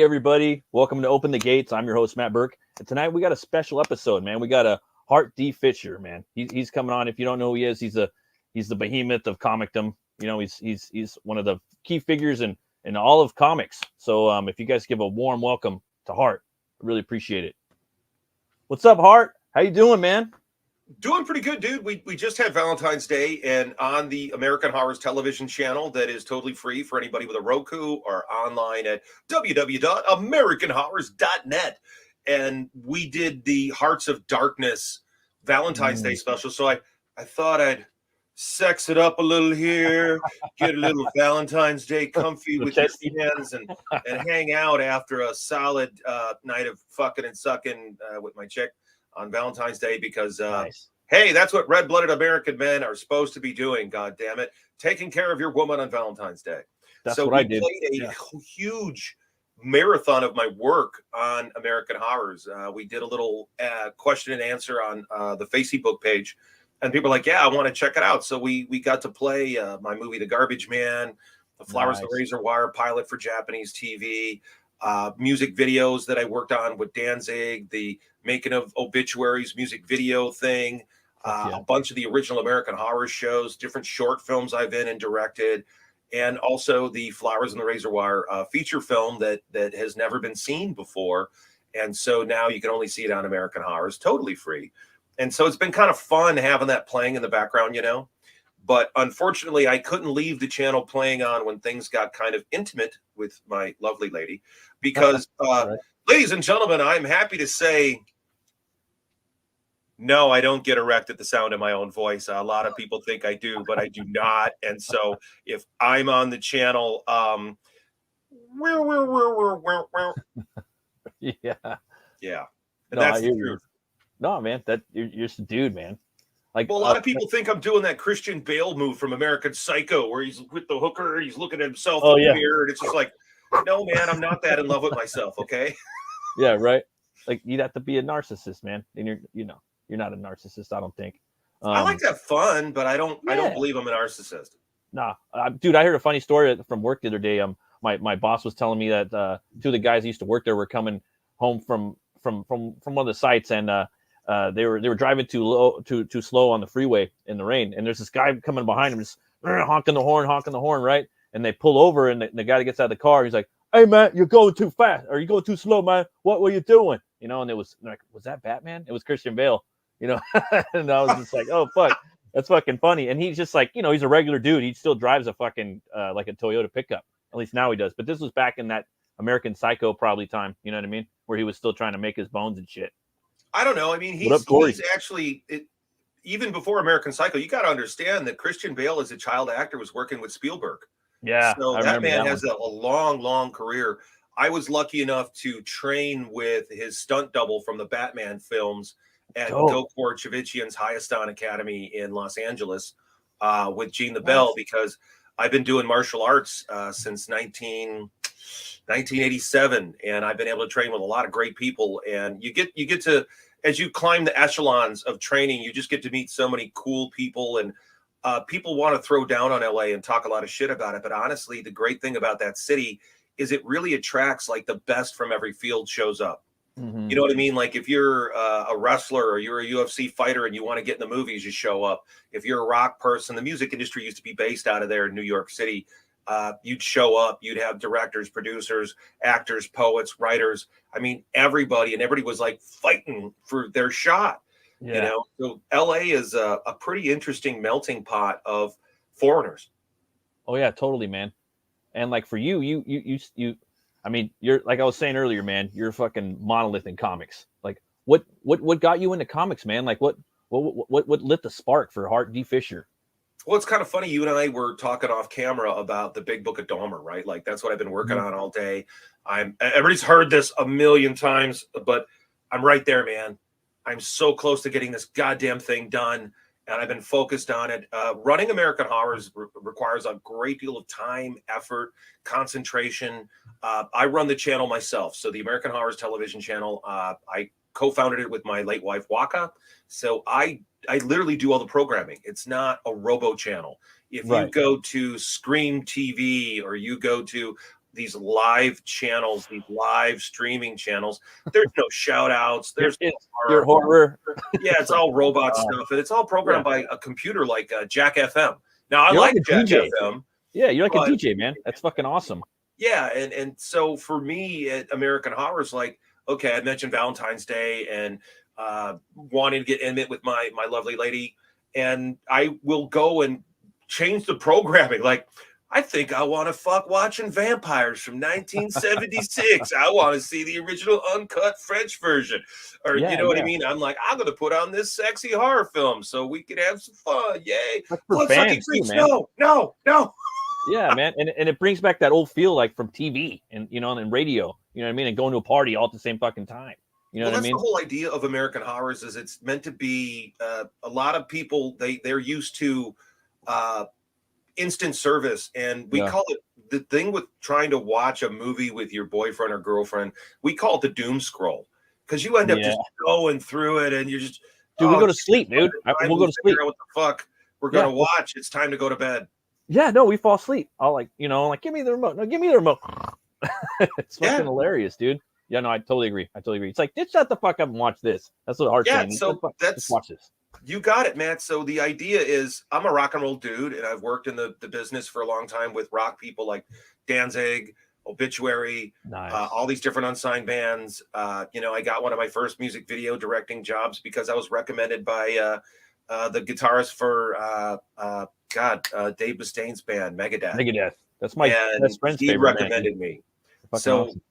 everybody. Welcome to Open the Gates. I'm your host, Matt Burke. And tonight we got a special episode, man. We got a HART D FISHER, man. He's coming on. If you don't know who he is, he's the behemoth of comicdom. You know, he's one of the key figures in all of comics. So if you guys give a warm welcome to HART, I really appreciate it. What's up, HART? How you doing, man? Doing pretty good, dude. We just had Valentine's Day, and on the American Horrors television channel that is totally free for anybody with a Roku, or online at www.americanhorrors.net. And we did the Hearts of Darkness Valentine's Day special. So I thought I'd sex it up a little here, get a little Valentine's Day comfy with your friends, and hang out after a solid night of fucking and sucking with my chick on Valentine's Day, because Nice. hey, that's what red-blooded American men are supposed to be doing. God damn it, taking care of your woman on Valentine's Day. That's so what we I did. Played a huge marathon of my work on American Horrors. We did a little question and answer on the Facebook page, and people are like, "Yeah, I want to check it out." So we got to play my movie, The Garbage Man, the Flowers and the Razor Wire pilot for Japanese TV. Music videos that I worked on with Danzig, the making of Obituaries music video thing, a bunch of the original American Horror shows, different short films I've been and directed, and also the Flowers and the Razor Wire feature film that has never been seen before. And so now you can only see it on American Horrors, totally free. And so it's been kind of fun having that playing in the background, you know. But unfortunately, I couldn't leave the channel playing on when things got kind of intimate with my lovely lady, because, ladies and gentlemen, I'm happy to say, no, I don't get erect at the sound of my own voice. A lot of people think I do, but I do not. And so if I'm on the channel, yeah. And that's the truth. No, man, you're just a dude, man. Like, well, a lot of people think I'm doing that Christian Bale move from American Psycho, where he's with the hooker and he's looking at himself in the mirror, and it's just like, no, man, I'm not that in love with myself, okay? Yeah, right. Like, you'd have to be a narcissist, man, and you're not a narcissist, I don't think. I like to have fun, but I don't believe I'm a narcissist. Nah, dude, I heard a funny story from work the other day. My boss was telling me that two of the guys who used to work there were coming home from one of the sites, and they were driving too slow on the freeway in the rain, and there's this guy coming behind him, just honking the horn, right? And they pull over, and the guy that gets out of the car, he's like, "Hey man, you're going too fast, or you're going too slow, man. What were you doing?" You know, and it was like, was that Batman? It was Christian Bale, you know. And I was just like, oh fuck, that's fucking funny. And he's just like, you know, he's a regular dude. He still drives a fucking like a Toyota pickup. At least now he does. But this was back in that American Psycho probably time. You know what I mean? Where he was still trying to make his bones and shit. I don't know. I mean, he's actually, even before American Psycho, you got to understand that Christian Bale as a child actor was working with Spielberg. Yeah. So that man has a long, long career. I was lucky enough to train with his stunt double from the Batman films at Gokor Chivichian's Hayastan Academy in Los Angeles with Gene the Bell, because I've been doing martial arts since 1987, and I've been able to train with a lot of great people. And you get to, as you climb the echelons of training, you just get to meet so many cool people, and people want to throw down on LA and talk a lot of shit about it. But honestly, the great thing about that city is it really attracts, like, the best from every field shows up. You know what I mean? Like, if you're a wrestler or you're a UFC fighter and you want to get in the movies, you show up. If you're a rock person, the music industry used to be based out of there in New York City. You'd show up, you'd have directors, producers, actors, poets, writers. I mean, everybody was like fighting for their shot. You know, so LA is a pretty interesting melting pot of foreigners. Oh yeah, totally, man. And like for you, I mean, you're, like I was saying earlier, man, you're a fucking monolith in comics. Like, what got you into comics, man? Like, what lit the spark for HART D FISHER? Well, it's kind of funny. You and I were talking off camera about the Big Book of Dahmer, right? Like, that's what I've been working on all day. Everybody's heard this a million times, but I'm right there, man. I'm so close to getting this goddamn thing done, and I've been focused on it. Running American Horrors requires a great deal of time, effort, concentration. I run the channel myself. So the American Horrors television channel, I co-founded it with my late wife, Waka. So I literally do all the programming. It's not a robo channel. If you go to Scream TV, or you go to these live channels, these live streaming channels. There's no shout outs. There's no your horror. Yeah, it's all robot stuff, and it's all programmed by a computer like Jack FM. Now I You're like a Jack DJ. FM. Yeah, you're like a DJ, man. That's fucking awesome. Yeah, and so for me at American Horror is like, okay, I mentioned Valentine's Day and wanting to get intimate with my lovely lady, and I will go and change the programming. Like, I think I want to fuck watching vampires from 1976. I want to see the original uncut French version, or you know what I mean. I'm like, I'm gonna put on this sexy horror film so we could have some fun. Yay! Fans too, man. No. Yeah, man, and it brings back that old feel like from TV and and radio. You know what I mean? And going to a party all at the same fucking time. You know what I mean? That's the whole idea of American Horrors is it's meant to be a lot of people they're used to instant service, and we call it the thing with trying to watch a movie with your boyfriend or girlfriend. We call it the doom scroll because you end up just going through it and you're just we go to sleep, dude. We'll go to sleep. What the fuck we're gonna watch? It's time to go to bed. Yeah, no, we fall asleep. I'll like give me the remote. No, give me the remote. It's fucking hilarious, dude. Yeah, no, I totally agree. It's like, just shut the fuck up and watch this. That's what Hart's saying. So just watch this. You got it, Matt. So the idea is I'm a rock and roll dude, and I've worked in the business for a long time with rock people like Danzig, Obituary, all these different unsigned bands. I got one of my first music video directing jobs because I was recommended by the guitarist for Dave Mustaine's band, Megadeth. That's my best friend's favorite. He recommended me. So awesome.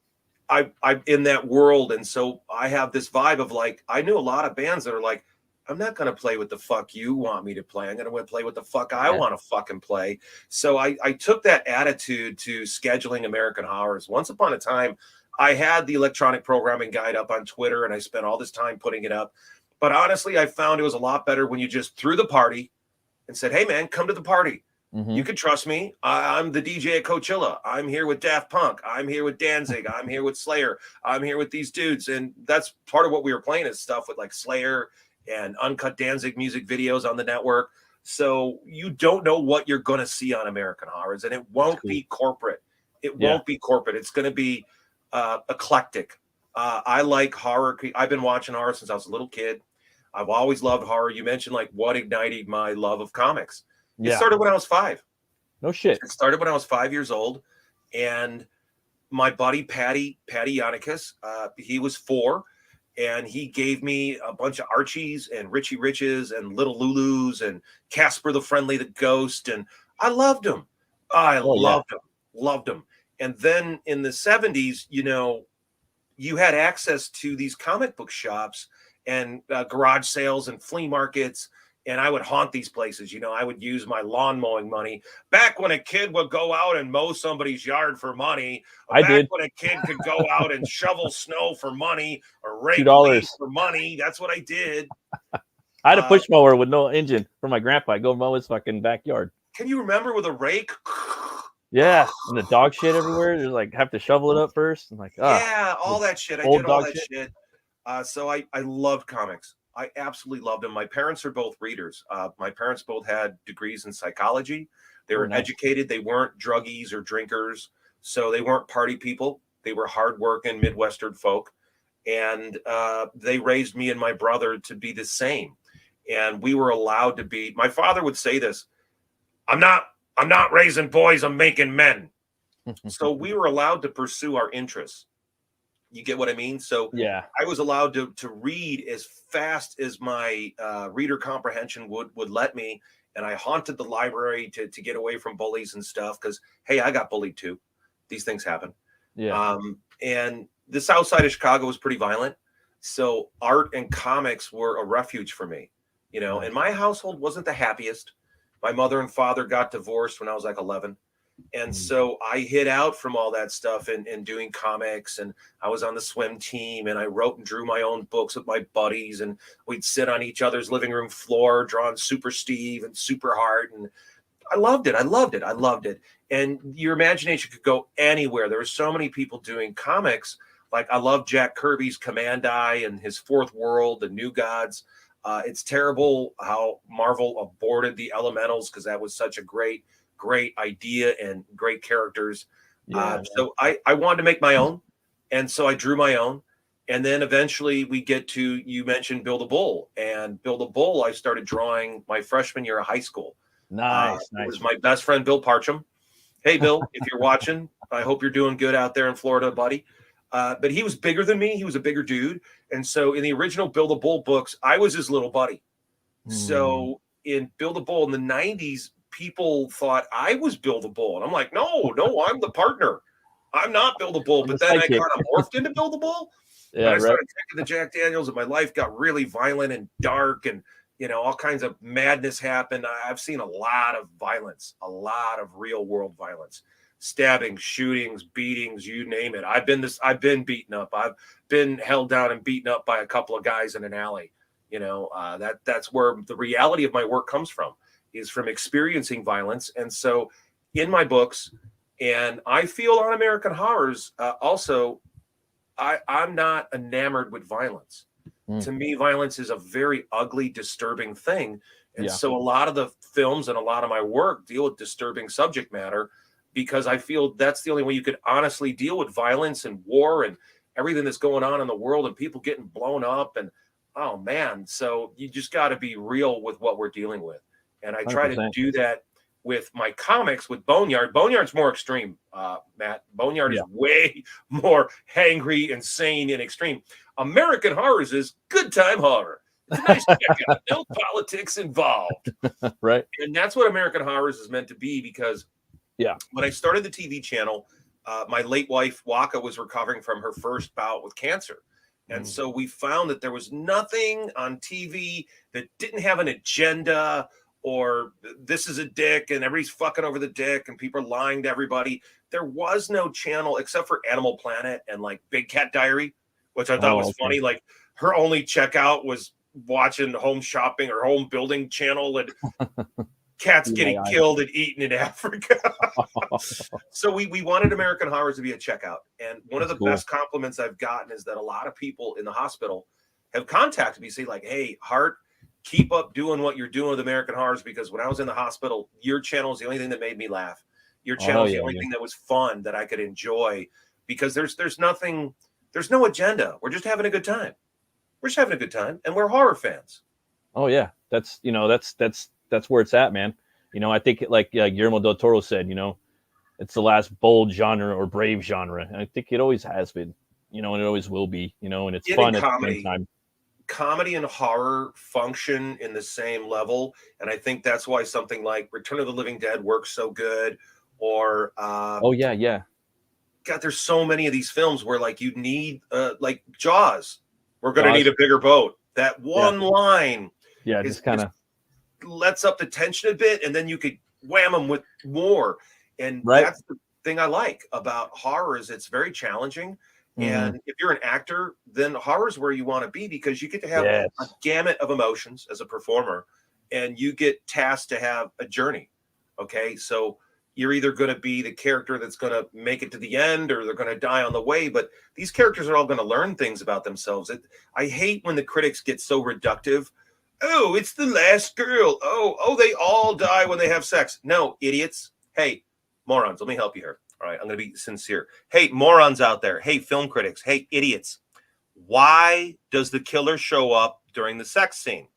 I'm in that world, and so I have this vibe of like, I knew a lot of bands that are like, I'm not going to play what the fuck you want me to play. I'm going to play what the fuck I want to fucking play. So I took that attitude to scheduling American Horrors. Once upon a time, I had the electronic programming guide up on Twitter, and I spent all this time putting it up. But honestly, I found it was a lot better when you just threw the party and said, hey, man, come to the party. Mm-hmm. You can trust me. I'm the DJ at Coachella. I'm here with Daft Punk. I'm here with Danzig. I'm here with Slayer. I'm here with these dudes. And that's part of what we were playing is stuff with like Slayer and uncut Danzig music videos on the network. So you don't know what you're going to see on American Horrors, and it won't be corporate. It won't be corporate. It's going to be eclectic. I like horror. I've been watching horror since I was a little kid. I've always loved horror. You mentioned like what ignited my love of comics. It started when I was 5. No shit. It started when I was 5 years old, and my buddy Patty Yannicus, he was 4. And he gave me a bunch of Archies and Richie Riches and Little Lulus and Casper the Friendly the Ghost. And I loved him. Loved him. And then in the 70s, you had access to these comic book shops and garage sales and flea markets. And I would haunt these places. I would use my lawn mowing money. Back when a kid would go out and mow somebody's yard for money. When a kid could go out and shovel snow for money or rake leaves for money. That's what I did. I had a push mower with no engine for my grandpa. I go mow his fucking backyard. Can you remember with a rake? Yeah, and the dog shit everywhere. There's like have to shovel it up first. I'm like, all that shit. I did all that shit. So I loved comics. I absolutely loved them. My parents are both readers. My parents both had degrees in psychology. They were educated. They weren't druggies or drinkers. So they weren't party people. They were hardworking Midwestern folk. And they raised me and my brother to be the same. And we were allowed to be, my father would say this, I'm not raising boys, I'm making men. So we were allowed to pursue our interests. You get what I mean? So I was allowed to read as fast as my reader comprehension would let me. And I haunted the library to get away from bullies and stuff because, hey, I got bullied too. These things happen. Yeah. And the south side of Chicago was pretty violent. So art and comics were a refuge for me, and my household wasn't the happiest. My mother and father got divorced when I was like 11. And so I hid out from all that stuff and doing comics, and I was on the swim team, and I wrote and drew my own books with my buddies, and we'd sit on each other's living room floor drawing Super Steve and Super Heart, and I loved it. And your imagination could go anywhere. There were so many people doing comics. Like I love Jack Kirby's Command Eye and his Fourth World, the New Gods. It's terrible how Marvel aborted the Elementals because that was such a great idea and great characters. So I wanted to make my own, and so I drew my own. And then eventually we get to, you mentioned Build a Bull, and Build a Bull I started drawing my freshman year of high school. Nice. It was my best friend, Bill Parcham. Hey, Bill, if you're watching, I hope you're doing good out there in Florida, buddy. But he was bigger than me. He was a bigger dude. And so in the original Build a Bull books, I was his little buddy. So in Build a Bull in the 90s, people thought I was Build a Bull. And I'm like, no, I'm the partner. I'm not Build a Bull. But then I kind of morphed into Build a Bull. Yeah, I started drinking the Jack Daniels, and my life got really violent and dark, and all kinds of madness happened. I've seen a lot of violence, a lot of real world violence, stabbings, shootings, beatings, you name it. I've been beaten up. I've been held down and beaten up by a couple of guys in an alley. That's where the reality of my work comes from, is from experiencing violence. And so in my books, and I feel on American Horrors also, I'm not enamored with violence. To me, violence is a very ugly, disturbing thing. And so a lot of the films and a lot of my work deal with disturbing subject matter, because I feel that's the only way you could honestly deal with violence and war and everything that's going on in the world and people getting blown up. And, oh, man, so you just got to be real with what we're dealing with. And I try 100%. to do that with my comics, with Boneyard. Boneyard's more extreme, Matt. Boneyard is way more hangry, insane, and extreme. American Horrors is good time horror. It's a nice checkout. No politics involved. Right. And that's what American Horrors is meant to be, because when I started the TV channel, my late wife, Waka, was recovering from her first bout with cancer. And so we found that there was nothing on TV that didn't have an agenda, or this is a dick and everybody's fucking over the dick and people are lying to everybody. There was no channel except for Animal Planet and like Big Cat Diary, which I thought was funny. Like, her only checkout was watching Home Shopping or Home Building channel and cats getting killed and eaten in Africa. So we wanted American Horrors to be a checkout. And one of the best compliments I've gotten is that a lot of people in the hospital have contacted me, say like, hey, Hart, keep up doing what you're doing with American Horrors, because when I was in the hospital, your channel is the only thing that made me laugh. Your channel is the only thing that was fun, that I could enjoy, because there's nothing, there's no agenda. We're just having a good time. We're just having a good time, and we're horror fans. Oh yeah, that's where it's at, man. I think like Guillermo del Toro said, it's the last bold genre or brave genre, and I think it always has been, and it always will be, and it's fun at the same time. Comedy and horror function in the same level, and I think that's why something like Return of the Living Dead works so good. Or God, there's so many of these films where like you need like Jaws. We're going to need a bigger boat. That one line, just kind of lets up the tension a bit, and then you could wham them with more. And that's the thing I like about horror, is it's very challenging. And if you're an actor, then horror is where you want to be, because you get to have a gamut of emotions as a performer, and you get tasked to have a journey. Okay, so you're either going to be the character that's going to make it to the end, or they're going to die on the way. But these characters are all going to learn things about themselves. I hate when the critics get so reductive. Oh, it's the last girl. Oh, they all die when they have sex. No, idiots. Hey, morons, let me help you here. All right, I'm going to be sincere. Hey, morons out there. Hey, film critics. Hey, idiots. Why does the killer show up during the sex scene?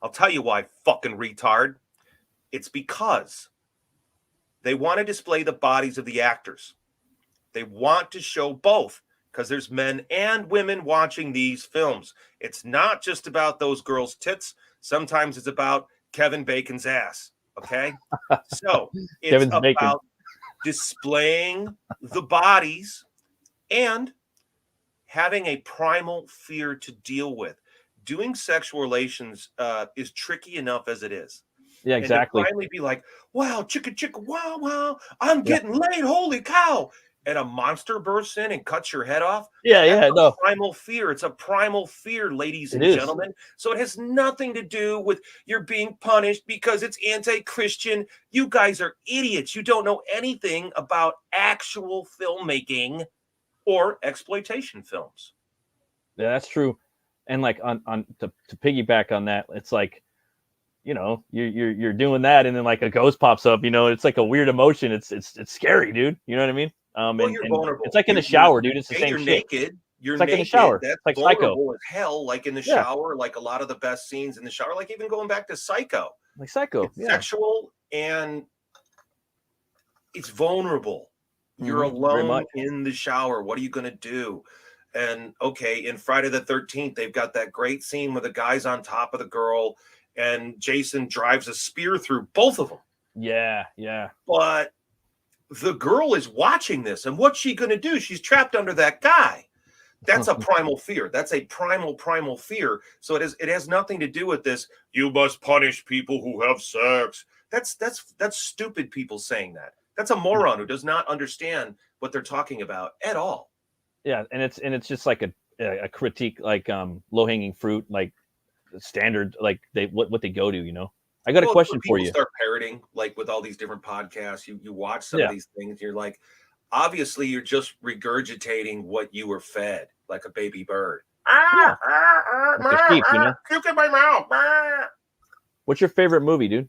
I'll tell you why, fucking retard. It's because they want to display the bodies of the actors. They want to show both, because there's men and women watching these films. It's not just about those girls' tits. Sometimes it's about Kevin Bacon's ass. Okay, so it's about displaying the bodies and having a primal fear to deal with. Doing sexual relations is tricky enough as it is. Yeah, exactly. And to finally be like, wow, chicka, chicka, wow, wow, I'm getting laid, holy cow. And a monster bursts in and cuts your head off. No. Primal fear. It's a primal fear, ladies and gentlemen. So it has nothing to do with you're being punished because it's anti-Christian. You guys are idiots. You don't know anything about actual filmmaking or exploitation films. Yeah, that's true. And like on to piggyback on that, it's like you know, you're doing that, and then like a ghost pops up, you know, it's like a weird emotion. It's scary, dude. You know what I mean? Well, you're And vulnerable. it's like in the shower, dude. It's the same You're shit. naked. You're It's like naked. in the shower. That's It's like vulnerable Psycho. as hell. Like in the Yeah. shower, like a lot of the best scenes in the shower, like even going back to Psycho. Like Psycho. It's sexual and it's vulnerable. You're alone in the shower. What are you gonna do? And okay, in Friday the 13th, they've got that great scene where the guy's on top of the girl and Jason drives a spear through both of them. Yeah, yeah. But the girl is watching this, and what's she going to do? She's trapped under that guy. That's a primal fear. That's a primal fear. So it has nothing to do with this. You must punish people who have sex. That's stupid people saying that. That's a moron who does not understand what they're talking about at all. Yeah, and it's just like a critique, like low hanging fruit, like standard, like what they go to, you know. I got a question for you. Start parroting, like with all these different podcasts. You watch some of these things, you're like, obviously you're just regurgitating what you were fed, like a baby bird. Like a sheep, you know. Puke in my mouth. What's your favorite movie, dude?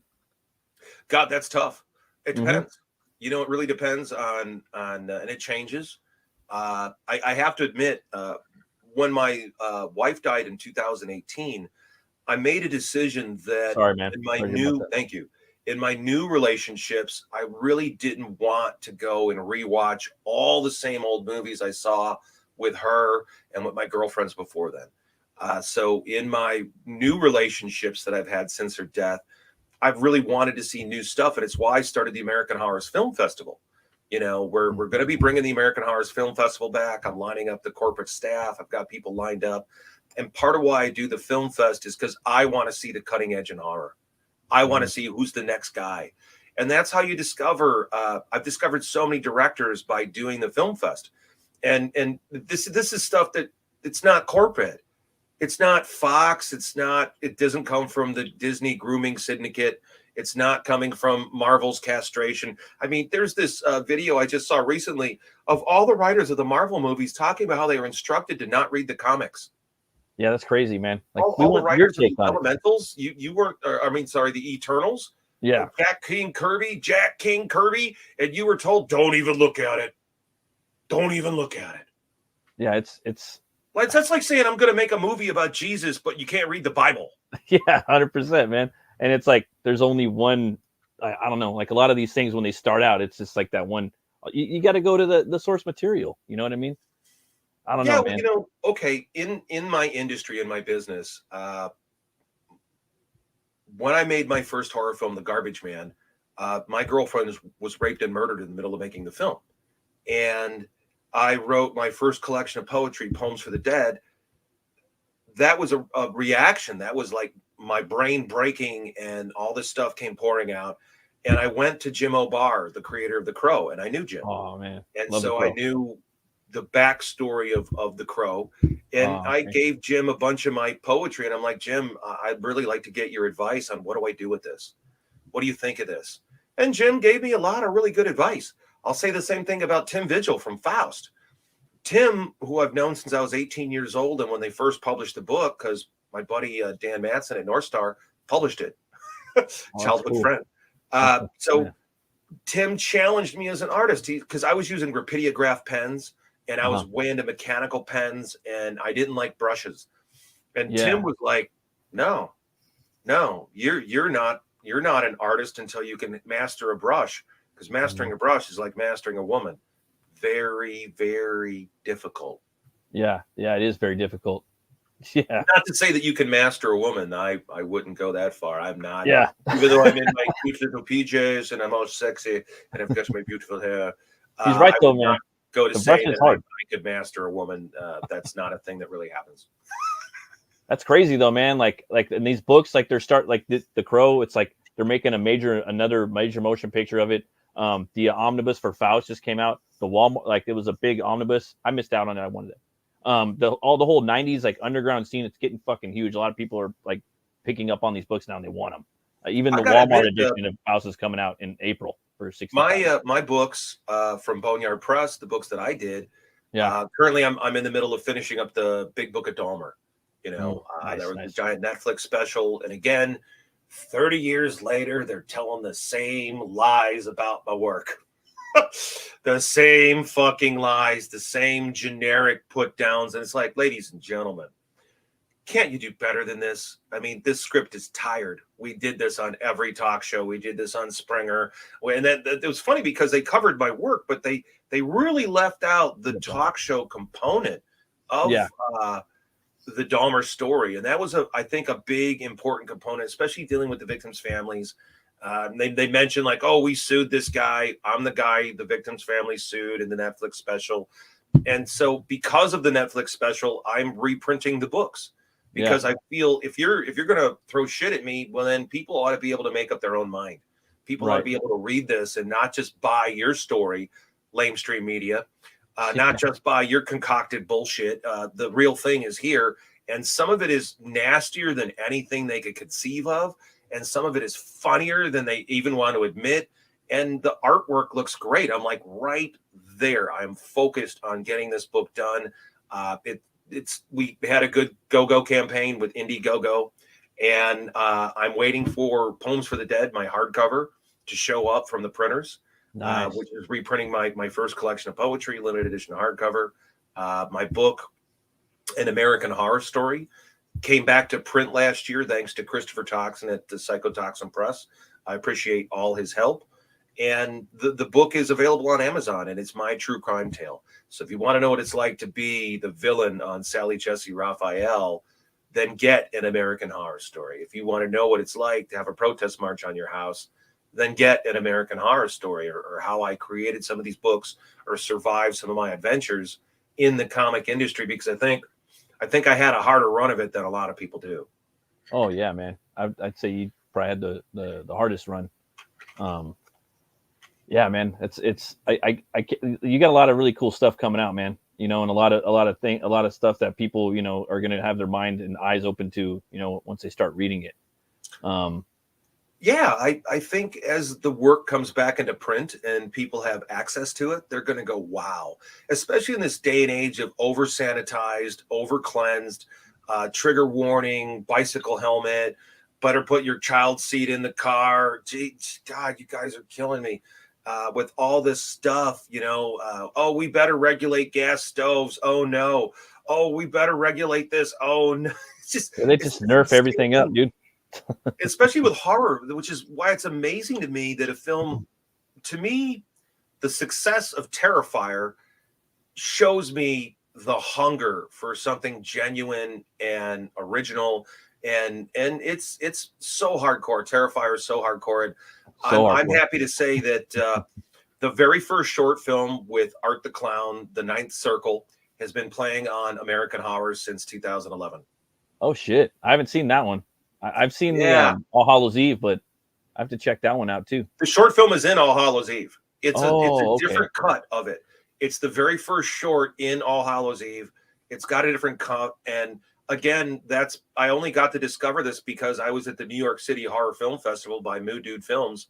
God, that's tough. It depends. You know, it really depends on and it changes. I have to admit, when my wife died in 2018, I made a decision that in my new relationships, I really didn't want to go and rewatch all the same old movies I saw with her and with my girlfriends before then. So in my new relationships that I've had since her death, I've really wanted to see new stuff. And it's why I started the American Horrors Film Festival. You know, we're going to be bringing the American Horrors Film Festival back. I'm lining up the corporate staff. I've got people lined up. And part of why I do the film fest is because I want to see the cutting edge in horror. I want to see who's the next guy. And that's how you discover. I've discovered so many directors by doing the film fest. And this is stuff that it's not corporate. It's not Fox. It doesn't come from the Disney grooming syndicate. It's not coming from Marvel's castration. I mean, there's this video I just saw recently of all the writers of the Marvel movies talking about how they were instructed to not read the comics. Yeah, that's crazy, man. Like all the writers of the Elementals, you weren't. The Eternals. Yeah, Jack King Kirby, and you were told, don't even look at it. Don't even look at it. Yeah, it's that's like saying I'm going to make a movie about Jesus, but you can't read the Bible. Yeah, 100%, man. And it's like there's only one. I don't know. Like a lot of these things when they start out, it's just like that one. You got to go to the source material. You know what I mean? I don't know, man. You know, okay. In my industry, in my business, when I made my first horror film, The Garbage Man, my girlfriend was raped and murdered in the middle of making the film. And I wrote my first collection of poetry, Poems for the Dead. That was a reaction. That was like my brain breaking, and all this stuff came pouring out. And I went to Jim O'Barr, the creator of The Crow, and I knew Jim. Oh, man. And so I knew the backstory of The Crow. And I gave Jim a bunch of my poetry, and I'm like, Jim, I'd really like to get your advice on what do I do with this? What do you think of this? And Jim gave me a lot of really good advice. I'll say the same thing about Tim Vigil from Faust. Tim, who I've known since I was 18 years old, and when they first published the book, because my buddy Dan Matson at North Star published it, childhood friend. Tim challenged me as an artist because I was using Rapidograph pens, and I was way into mechanical pens, and I didn't like brushes. And Tim was like, "No, you're not an artist until you can master a brush, because mastering a brush is like mastering a woman. Very, very difficult." Yeah, it is very difficult. Yeah. Not to say that you can master a woman. I wouldn't go that far. I'm not. Yeah. Even though I'm in my cute little PJs and I'm all sexy and I've got my beautiful hair. He's right though, man. Go to say that I could master a woman. That's not a thing that really happens. That's crazy though, man. Like in these books, like the Crow, it's like they're making another major motion picture of it. The omnibus for Faust just came out. The Walmart, like it was a big omnibus. I missed out on it. I wanted it. The whole 90s like underground scene, it's getting fucking huge. A lot of people are like picking up on these books now and they want them. Even the Walmart edition of Faust is coming out in April for $60. My books from Boneyard Press, the books that I did. Yeah. Currently I'm in the middle of finishing up the Big Book of Dahmer. You know, there was a giant Netflix special, and again, 30 years later, they're telling the same lies about my work. The same fucking lies, the same generic put downs. And it's like, ladies and gentlemen, can't you do better than this? I mean, this script is tired. We did this on every talk show. We did this on Springer. And then it was funny because they covered my work, but they really left out the talk show component of the Dahmer story. And that was, I think, a big, important component, especially dealing with the victims' families. They mentioned like, oh, we sued this guy. I'm the guy the victim's family sued in the Netflix special. And so because of the Netflix special, I'm reprinting the books because I feel if you're going to throw shit at me, well, then people ought to be able to make up their own mind. People ought to be able to read this and not just buy your story, lamestream media, not just buy your concocted bullshit. The real thing is here. And some of it is nastier than anything they could conceive of. And some of it is funnier than they even want to admit. And the artwork looks great. I'm like right there. I'm focused on getting this book done. We had a good go-go campaign with Indiegogo. And I'm waiting for Poems for the Dead, my hardcover, to show up from the printers, which is reprinting my first collection of poetry, limited edition hardcover. My book, An American Horror Story, came back to print last year thanks to Christopher Toxin at the Psychotoxin Press. I appreciate all his help. And the book is available on Amazon, and it's my true crime tale. So if you want to know what it's like to be the villain on Sally Jesse Raphael, then get An American Horror Story. If you want to know what it's like to have a protest march on your house, then get An American Horror Story, or how I created some of these books or survived some of my adventures in the comic industry, because I think I had a harder run of it than a lot of people do. Oh yeah, man. I'd say you probably had the hardest run. Yeah, man. You got a lot of really cool stuff coming out, man. You know, and a lot of stuff that people, you know, are going to have their mind and eyes open to, you know, once they start reading it. Yeah, I think as the work comes back into print and people have access to it, they're going to go, wow, especially in this day and age of over sanitized, over cleansed, trigger warning, bicycle helmet, better put your child seat in the car. Gee, God, you guys are killing me with all this stuff, you know. Oh, we better regulate gas stoves. Oh, no. Oh, we better regulate this. Oh, no. They just nerf everything up, dude. Especially with horror, which is why it's amazing to me that a film, to me, the success of Terrifier shows me the hunger for something genuine and original, and it's so hardcore. Terrifier is so hardcore, and I'm happy to say that the very first short film with Art the Clown, The Ninth Circle, has been playing on American Horror since 2011. Oh shit, I haven't seen that one. I've seen the All Hallows Eve, but I have to check that one out too. The short film is in All Hallows Eve. It's a different cut of it. It's the very first short in All Hallows Eve. It's got a different cut. And again, I only got to discover this because I was at the New York City Horror Film Festival by Moo Dude Films,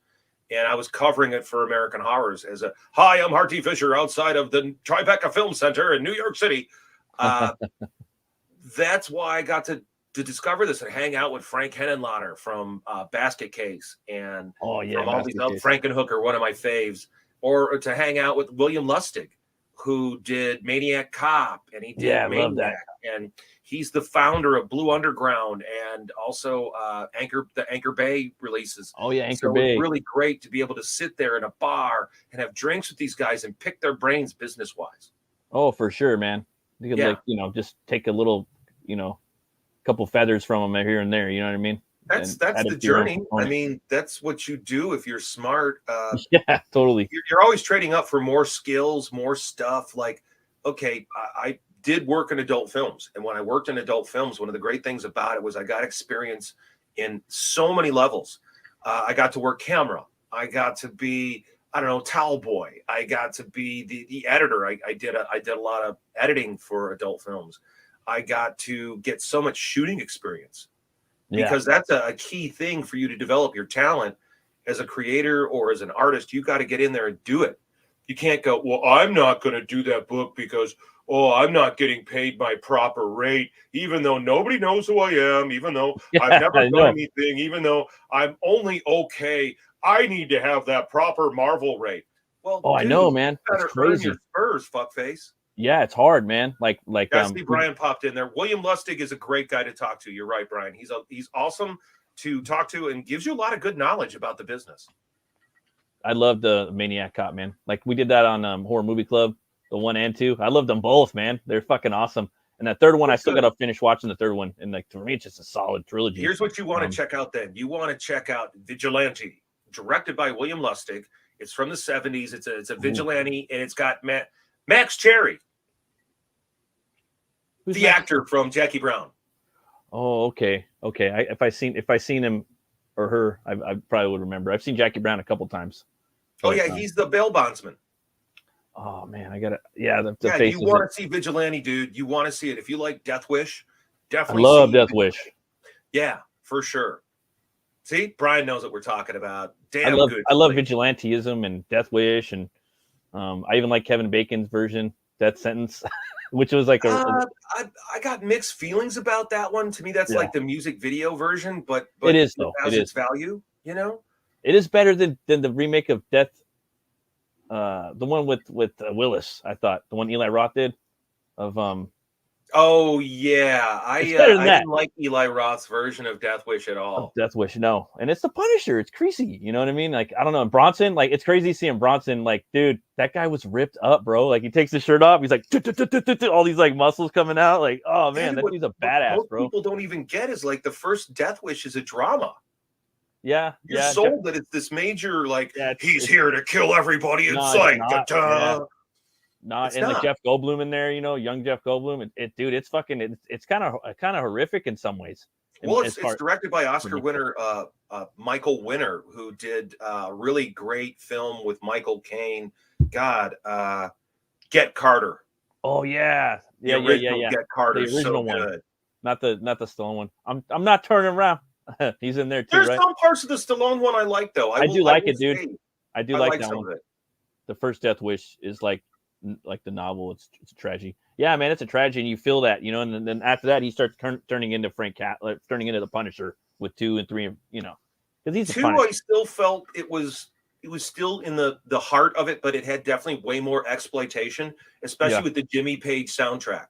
and I was covering it for American Horrors as hi, I'm HART D FISHER outside of the Tribeca Film Center in New York City. That's why I got to discover this and hang out with Frank Henenlotter from Basket Case and from all these other Frankenhooker, one of my faves, or to hang out with William Lustig, who did Maniac Cop, and he did Maniac, and he's the founder of Blue Underground and also the Anchor Bay releases. Oh yeah, Anchor Bay. It's really great to be able to sit there in a bar and have drinks with these guys and pick their brains business wise. Oh, for sure, man. You could just take a little, couple feathers from them here and there. You know what I mean? That's the journey. I mean, that's what you do if you're smart. Yeah, totally. You're always trading up for more skills, more stuff. Like, okay, I did work in adult films, and when I worked in adult films, one of the great things about it was I got experience in so many levels. I got to work camera. I got to be, towel boy. I got to be the editor. I did a lot of editing for adult films. I got to get so much shooting experience because that's a key thing for you to develop your talent as a creator or as an artist. You got to get in there and do it. You can't go, well, I'm not going to do that book because oh, I'm not getting paid my proper rate, even though nobody knows who I am, even though I've never I done know. anything, even though I'm only okay. I need to have that proper Marvel rate. Well, Oh, I dude, know, man. you It's better earn your crazy. spurs, fuckface. Yeah, it's hard, man. Like Destiny Brian popped in there. William Lustig is a great guy to talk to. You're right, Brian. He's awesome to talk to and gives you a lot of good knowledge about the business. I love the Maniac Cop, man. Like we did that on Horror Movie Club, the 1 and 2. I love them both, man. They're fucking awesome. And that third one, I still got to finish watching the third one. And like to me, it's just a solid trilogy. Here's what you want to check out then. You want to check out Vigilante, directed by William Lustig. It's from the 70s. It's a vigilante, and it's got Max Cherry, the actor from Jackie Brown. Oh, okay. If I seen him or her, I probably would remember. I've seen Jackie Brown a couple times. Oh yeah, he's the bail bondsman. Oh man, I gotta. Yeah, the yeah. face. You want to see Vigilante, dude? You want to see it? If you like Death Wish, definitely. I love Death Wish. Yeah, for sure. See, Brian knows what we're talking about. Damn good. I love vigilanteism and Death Wish, and I even like Kevin Bacon's version, Death Sentence, which was like I got mixed feelings about that one. To me, that's like the music video version, but it is though. It has its value, you know. It is better than the remake of Death. The one with Willis, I thought the one Eli Roth did of Oh yeah, I didn't like Eli Roth's version of Death Wish at all. Death Wish, no, and it's the Punisher. It's creasy, you know what I mean? Like I don't know, Bronson. Like it's crazy seeing Bronson. Like, dude, that guy was ripped up, bro. Like he takes his shirt off, he's like all these like muscles coming out. Like, oh man, that dude's a badass, bro. People don't even get is like the first Death Wish is a drama. Yeah, you're sold that it's this major like he's here to kill everybody in sight. Not and like Jeff Goldblum in there, you know, young Jeff Goldblum. Dude, it's fucking it's kind of horrific in some ways. Well, it's directed by Oscar winner Michael Winner, who did a really great film with Michael Caine. God, Get Carter. Oh yeah. Get Carter, the original so one, good. Not the Stallone one. I'm not turning around. He's in there too. There's right? some parts of the Stallone one I like though. I do like it, dude. I do like that one. The first Death Wish is like the novel. It's a tragedy. Yeah, man, it's a tragedy, and you feel that, you know. And then after that, he starts turning into turning into the Punisher with 2 and 3, you know, because he's 2. I still felt it was still in the heart of it, but it had definitely way more exploitation, especially with the Jimmy Page soundtrack.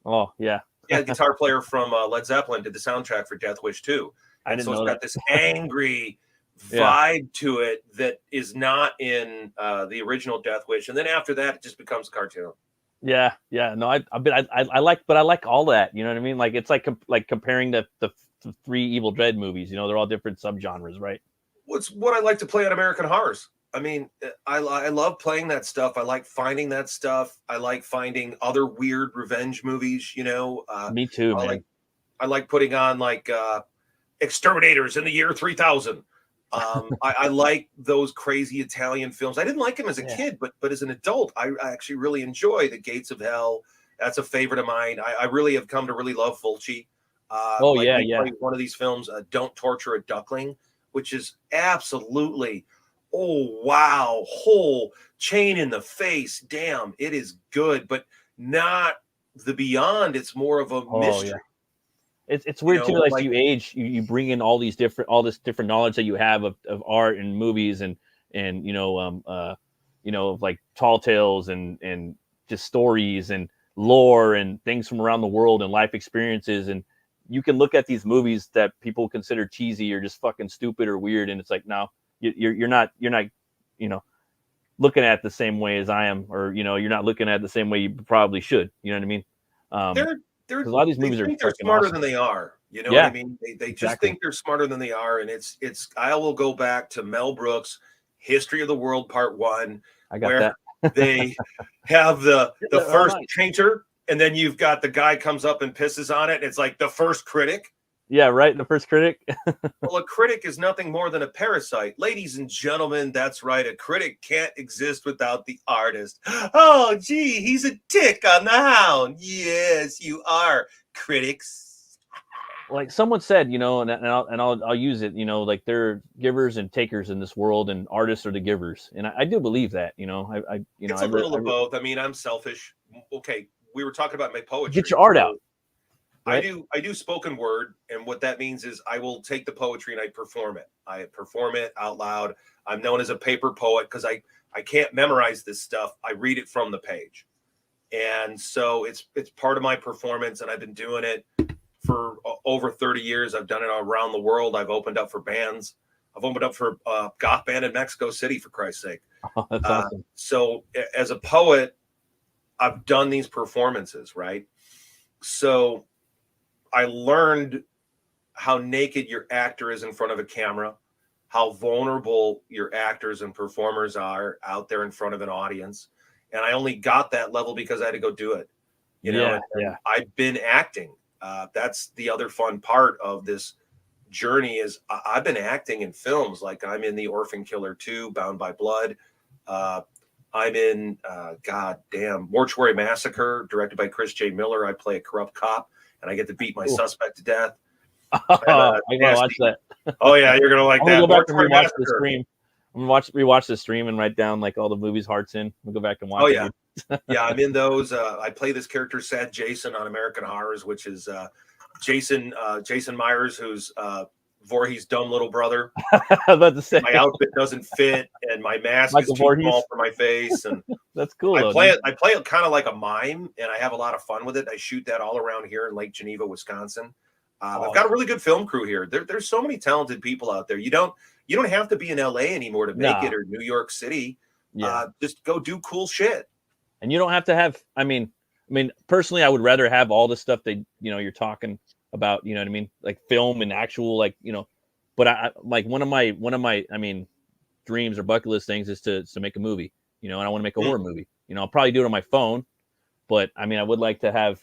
Oh yeah, the guitar player from Led Zeppelin did the soundtrack for Death Wish 2. And so it's got this angry vibe to it that is not in the original Death Wish, and then after that, it just becomes a cartoon. Yeah. No, I like all that. You know what I mean? Like it's like comparing the 3 Evil Dead movies. You know, they're all different subgenres, right? What's what I like to play on American Horrors. I mean, I love playing that stuff. I like finding that stuff. I like finding other weird revenge movies. You know, me too, man. I like putting on like Exterminators in the year 3000. I like those crazy Italian films. I didn't like them as a kid, but as an adult, I actually really enjoy The Gates of Hell. That's a favorite of mine. I really have come to really love Fulci. One of these films, Don't Torture a Duckling, which is absolutely, oh wow, whole chain in the face. Damn, it is good, but not The Beyond. It's more of a mystery. Yeah. It's weird too. Like you age, you bring in all this different knowledge that you have of art and movies and like tall tales and just stories and lore and things from around the world and life experiences. And you can look at these movies that people consider cheesy or just fucking stupid or weird, and it's like, no, you're not looking at it the same way as I am, or you're not looking at it the same way you probably should. You know what I mean? A lot of these movies they're smarter than they are. You know what I mean? They just think they're smarter than they are. And it's I will go back to Mel Brooks' History of the World Part 1. I got that. They have the first painter, and then you've got the guy comes up and pisses on it. And it's like the first critic. Yeah, right. The first critic. Well, a critic is nothing more than a parasite. Ladies and gentlemen, that's right. A critic can't exist without the artist. Oh, gee, he's a tick on the hound. Yes, you are, critics. Like someone said, and I'll use it, like there are givers and takers in this world, and artists are the givers. And I do believe that, It's a little of both. I mean, I'm selfish. Okay, we were talking about my poetry. Get your art out. Right? I do spoken word, and what that means is I will take the poetry and I perform it. I perform it out loud. I'm known as a paper poet because I can't memorize this stuff. I read it from the page. And so it's part of my performance, and I've been doing it for over 30 years. I've done it around the world. I've opened up for bands. I've opened up for a goth band in Mexico City, for Christ's sake. Oh, that's awesome. So as a poet, I've done these performances, right? So I learned how naked your actor is in front of a camera, how vulnerable your actors and performers are out there in front of an audience. And I only got that level because I had to go do it. You know, and I've been acting. That's the other fun part of this journey is I've been acting in films. Like I'm in The Orphan Killer 2, Bound by Blood. I'm in, Mortuary Massacre, directed by Chris J. Miller. I play a corrupt cop, and I get to beat my suspect to death. I'm gonna watch that. Oh yeah, you're gonna like that. I'm gonna go back and rewatch the stream. I'm gonna rewatch the stream and write down like all the movies Hart's in. We'll go back and watch. Oh yeah, yeah. I'm in those. I play this character, Sad Jason, on American Horrors, which is Jason Myers, who's Voorhees' dumb little brother. I was about to say my outfit doesn't fit, and my mask is too small for my face. And that's cool. I play it kind of like a mime, and I have a lot of fun with it. I shoot that all around here in Lake Geneva, Wisconsin. I've got a really good film crew here. There's so many talented people out there. You don't have to be in LA anymore to make it, or New York City. Just go do cool shit. And you don't have to have. I mean, personally, I would rather have all the stuff that you're talking about. You know what I mean? Like film and actual, like But I like one of my dreams or bucket list things is to make a movie. And I want to make a horror movie. I'll probably do it on my phone, but I would like to have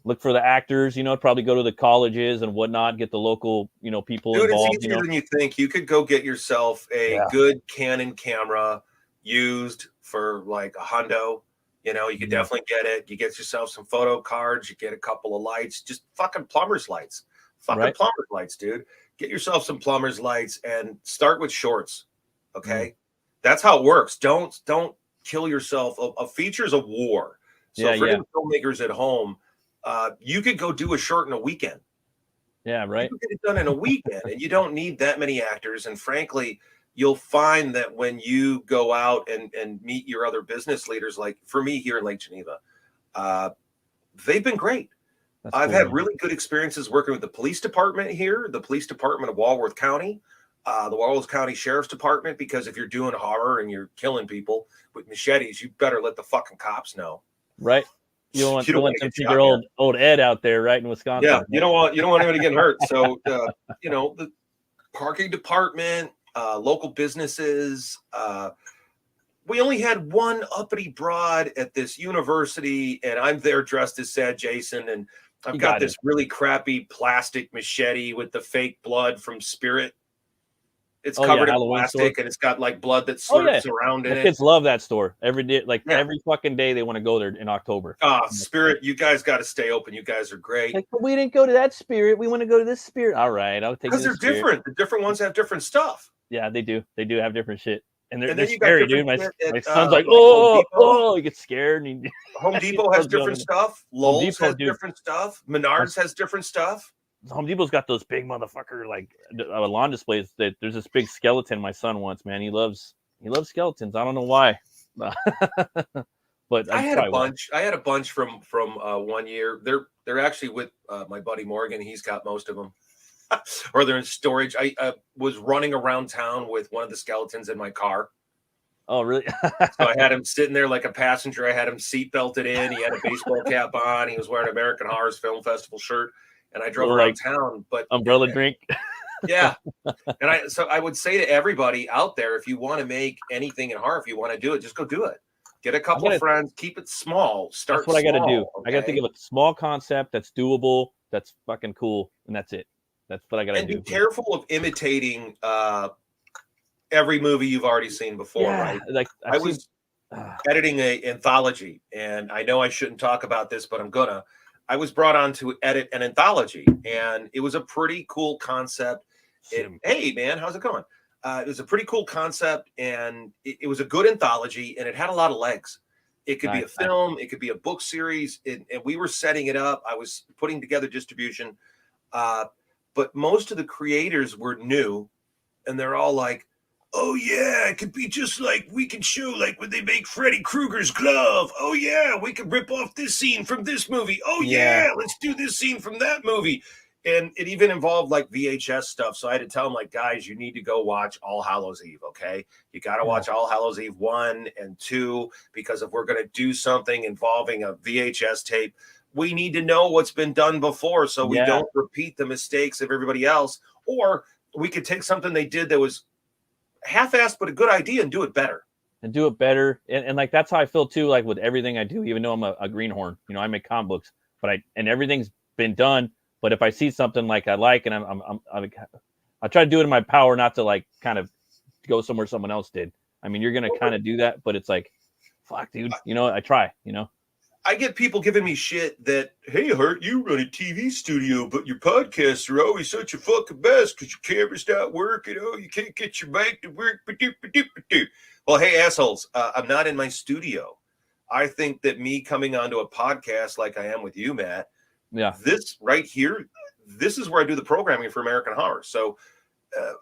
look for the actors, probably go to the colleges and whatnot, get the local, people involved. It's easier than you think. You could go get yourself a good Canon camera used for like a hundo. You could definitely get it. You get yourself some photo cards. You get a couple of lights, just fucking plumber's lights. Plumber's lights, dude. Get yourself some plumber's lights and start with shorts. Okay. That's how it works. Don't kill yourself. A feature's a war. So for filmmakers at home, you could go do a short in a weekend. Yeah, right. You can get it done in a weekend, and you don't need that many actors. And frankly, you'll find that when you go out and meet your other business leaders, like for me here in Lake Geneva, they've been great. I've had really good experiences working with the police department here, the police department of Walworth County, the Walworth County Sheriff's Department, because if you're doing horror and you're killing people with machetes, you better let the fucking cops know. Right. You don't want to get old Ed out there, right, in Wisconsin. Yeah, you don't want anybody getting hurt. So the parking department, local businesses. We only had one uppity broad at this university, and I'm there dressed as Sad Jason, and I've got this really crappy plastic machete with the fake blood from Spirit. It's covered in plastic, and it's got like blood that slurps around in it. Kids love that store every day. Like every fucking day, they want to go there in October. Spirit, you guys got to stay open. You guys are great. Like, but we didn't go to that Spirit. We want to go to this Spirit. All right, I'll take. Because they're different. The different ones have different stuff. Yeah, they do. They do have different shit, and they're scary, dude. My son's like, he gets scared. And Home Depot has different stuff. Lowe's has different stuff. Menards has different stuff. Home Depot's got those big motherfucker like lawn displays. That there's this big skeleton my son wants. Man, he loves skeletons. I don't know why, but I had a bunch. I had a bunch from 1 year. They're actually with my buddy Morgan. He's got most of them, or they're in storage. I was running around town with one of the skeletons in my car. Oh, really? So I had him sitting there like a passenger. I had him seat belted in. He had a baseball cap on. He was wearing an American Horror's Film Festival shirt. And I drove around town, but umbrella drink. Yeah. And so I would say to everybody out there, if you want to make anything in horror, if you want to do it, just go do it. Get a couple of friends, keep it small. Start. That's what I got to do. Okay? I got to think of a small concept that's doable, that's fucking cool, and that's it. That's what I got to do. And be careful of imitating every movie you've already seen before, right? Like I was editing an anthology, and I know I shouldn't talk about this, but I'm gonna. I was brought on to edit an anthology, and it was a pretty cool concept. Hey, man, how's it going? It was a pretty cool concept, and it was a good anthology, and it had a lot of legs. It could be a film. It could be a book series. And we were setting it up. I was putting together distribution. But most of the creators were new. And they're all like, oh, yeah, it could be just like we can show like when they make Freddy Krueger's glove. Oh, yeah, we could rip off this scene from this movie. Oh, yeah, let's do this scene from that movie. And it even involved like VHS stuff. So I had to tell them, like, guys, you need to go watch All Hallows Eve, okay? You got to watch All Hallows Eve 1 and 2, because if we're going to do something involving a VHS tape, we need to know what's been done before so we don't repeat the mistakes of everybody else. Or we could take something they did that was half-assed but a good idea and do it better. And like that's how I feel too, like with everything I do, even though I'm a greenhorn. You know, I make comic books, but everything's been done. But if I see something like I like, and I try to do it in my power, not to like kind of go somewhere someone else did. I mean, you're gonna kind of do that, but it's like, fuck, dude. You know, I try. You know, I get people giving me shit that, hey, Hart, you run a TV studio, but your podcasts are always such a fucking mess because your camera's not working. Oh, you can't get your mic to work. Well, hey, assholes, I'm not in my studio. I think that me coming onto a podcast like I am with you, Matt, this right here, this is where I do the programming for American Horror. So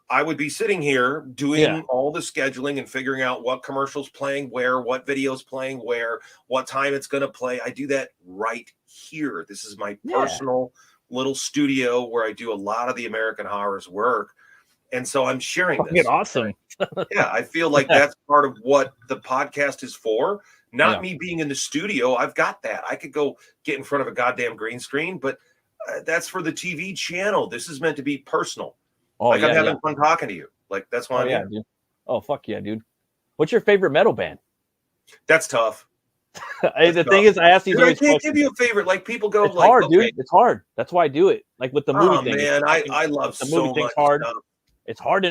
I would be sitting here doing all the scheduling and figuring out what commercials playing where, what videos playing where, what time it's going to play. I do that right here. This is my personal little studio where I do a lot of the American Horror's work. And so I'm sharing this. Awesome. Yeah, I feel like that's part of what the podcast is for. Not me being in the studio. I've got that. I could go get in front of a goddamn green screen, but that's for the TV channel. This is meant to be personal. Oh, like I'm having fun talking to you. Like that's why I'm here. Dude. Oh, fuck yeah, dude. What's your favorite metal band? That's tough. Thing is, I asked you. I can't give you a favorite. Like people go, it's like, hard, dude. It's hard. That's why I do it. Like with the movie thing. Man, I love the movie thing's hard. Stuff. It's hard.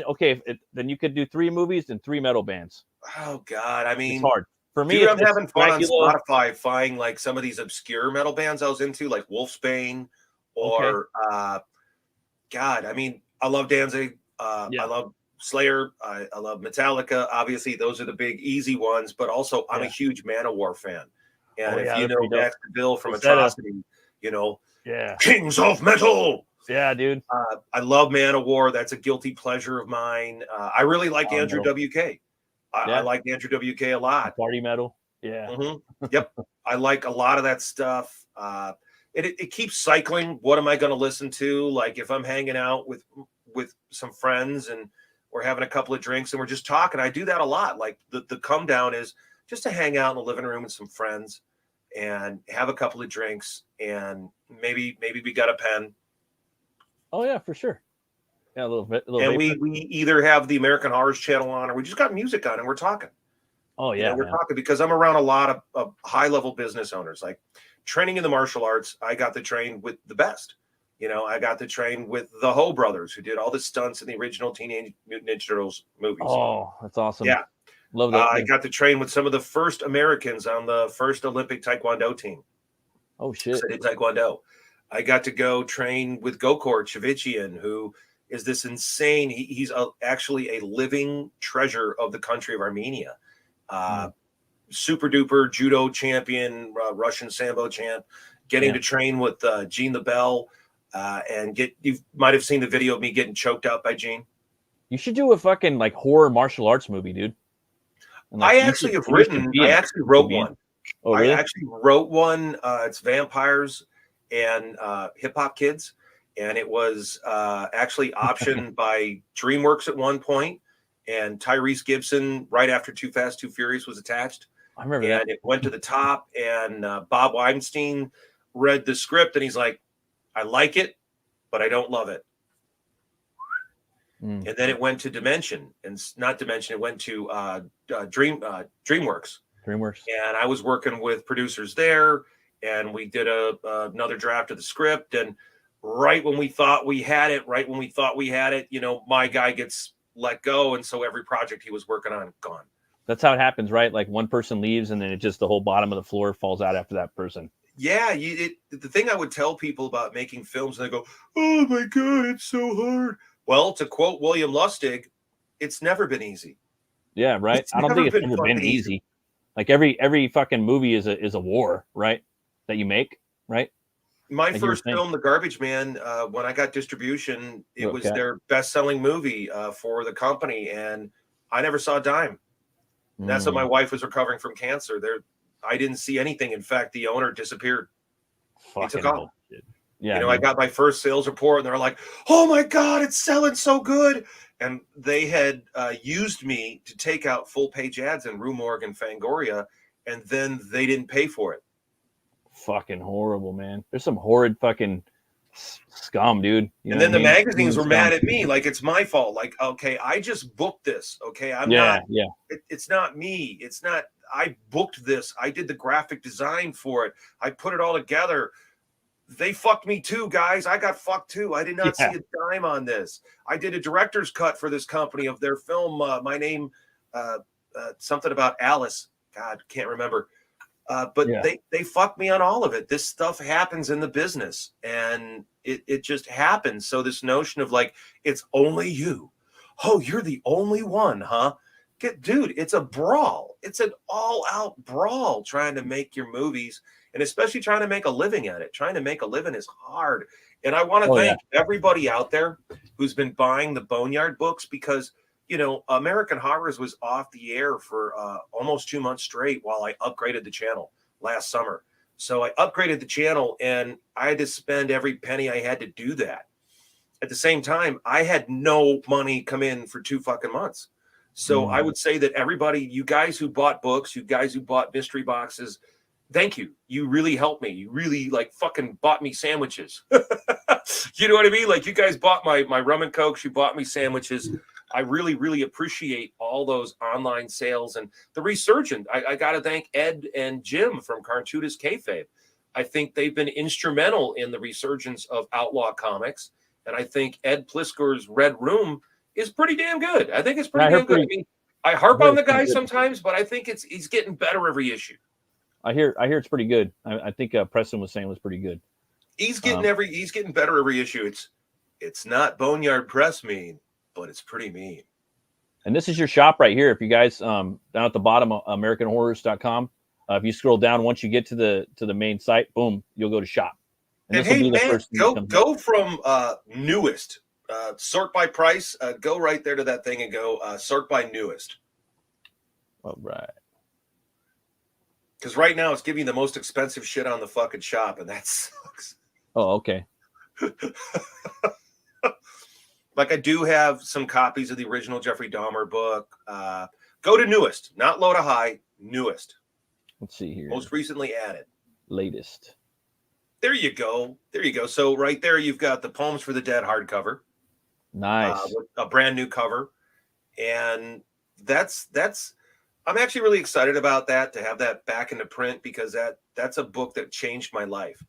Then you could do 3 movies and 3 metal bands. Oh God, I mean, it's hard for me. Dude, I'm having fun on Spotify finding like some of these obscure metal bands I was into, like Wolfsbane, or God, I mean, I love Danzig. I love Slayer. I love Metallica. Obviously, those are the big easy ones. But also, I'm a huge Manowar fan. And if you know Max Devill from Atrocity, you know, Kings of Metal. Yeah, dude. I love Manowar. That's a guilty pleasure of mine. I really like Andrew WK. I like Andrew WK a lot. Party metal. Yeah. Mm-hmm. Yep. I like a lot of that stuff. It keeps cycling. What am I going to listen to? Like if I'm hanging out with some friends and we're having a couple of drinks and we're just talking, I do that a lot. Like the come down is just to hang out in the living room with some friends and have a couple of drinks, and maybe we got a pen. Oh yeah, for sure. Yeah, a little bit. And we either have the American Horror's channel on, or we just got music on and we're talking. Oh yeah, we're talking because I'm around a lot of high level business owners. Like training in the martial arts, I got to train with the best. You know, I got to train with the Ho brothers who did all the stunts in the original Teenage Mutant Ninja Turtles movies. Oh, that's awesome. Yeah, love that. I got to train with some of the first Americans on the first Olympic Taekwondo team. Oh shit! I did Taekwondo. I got to go train with Gokor Chivichian, who is this insane. He's actually a living treasure of the country of Armenia. Super duper judo champion, Russian Sambo champ. Getting to train with Gene the Bell, and you might have seen the video of me getting choked out by Gene. You should do a fucking like horror martial arts movie, dude. And, like, I actually wrote one. Oh, really? I actually wrote one. It's vampires and hip hop kids, and it was actually optioned by DreamWorks at one point, and Tyrese Gibson right after Too Fast, Too Furious was attached. I remember that. And it went to the top, and Bob Weinstein read the script, and he's like, I like it, but I don't love it. And then it went to Dimension, and not Dimension, it went to DreamWorks. And I was working with producers there, and we did another draft of the script, and right when we thought we had it, you know, my guy gets let go, and so every project he was working on gone. That's how it happens, right? Like one person leaves, and then it just the whole bottom of the floor falls out after that person. Yeah, the thing I would tell people about making films, and they go, "Oh my God, it's so hard." Well, to quote William Lustig, it's never been easy. Yeah, right. I don't think it's ever been easy. Like every fucking movie is a war, right? That you make, right? My Like first film, The Garbage Man, when I got distribution, it was their best-selling movie for the company, and I never saw a dime. And that's when my wife was recovering from cancer. I didn't see anything. In fact, the owner disappeared. He took off. Yeah, I got my first sales report, and they're like, "Oh my God, it's selling so good!" And they had used me to take out full-page ads in Rue Morgue, Fangoria, and then they didn't pay for it. Fucking horrible, man. There's some horrid fucking scum, dude. And then the magazines were mad at me, like it's my fault. Like, okay, I just booked this. Okay, I'm not. Yeah. It's not me. It's not. I booked this. I did the graphic design for it. I put it all together. They fucked me too, guys. I got fucked too. I did not see a dime on this. I did a director's cut for this company of their film. My name, something about Alice. God, can't remember. But they fucked me on all of it. This stuff happens in the business, and it just happens. So this notion of like, it's only you. Oh, you're the only one, huh? Dude, it's a brawl. It's an all-out brawl trying to make your movies, and especially trying to make a living at it. Trying to make a living is hard. And I want to thank everybody out there who's been buying the Boneyard books, because American Horrors was off the air for almost 2 months straight while I upgraded the channel last summer. So I upgraded the channel, and I had to spend every penny I had to do that. At the same time, I had no money come in for 2 fucking months. So I would say that everybody, you guys who bought books, you guys who bought mystery boxes, thank you. You really helped me. You really fucking bought me sandwiches. You know what I mean? Like, you guys bought my rum and cokes. You bought me sandwiches. I really, really appreciate all those online sales and the resurgence. I got to thank Ed and Jim from Cartoonist Kayfabe. I think they've been instrumental in the resurgence of Outlaw Comics. And I think Ed Plisker's Red Room is pretty damn good. I think it's pretty damn good. I mean, I harp on the guy sometimes, but I think he's getting better every issue. I hear it's pretty good. I think Preston was saying it was pretty good. He's getting better every issue. It's not Boneyard Press mean, but it's pretty mean. And this is your shop right here. If you guys down at the bottom, AmericanHorrors.com. If you scroll down, once you get to the main site, boom, you'll go to shop. And hey, man, go from newest, sort by price. Go right there to that thing and go sort by newest. All right. Because right now it's giving you the most expensive shit on the fucking shop, and that sucks. Oh, okay. Like, I do have some copies of the original Jeffrey Dahmer book. Go to newest, not low to high, newest. Let's see here. Most recently added. Latest. There you go. There you go. So right there, you've got the Poems for the Dead hardcover. Nice. With a brand new cover. And that's I'm actually really excited about that, to have that back into print, because that's a book that changed my life.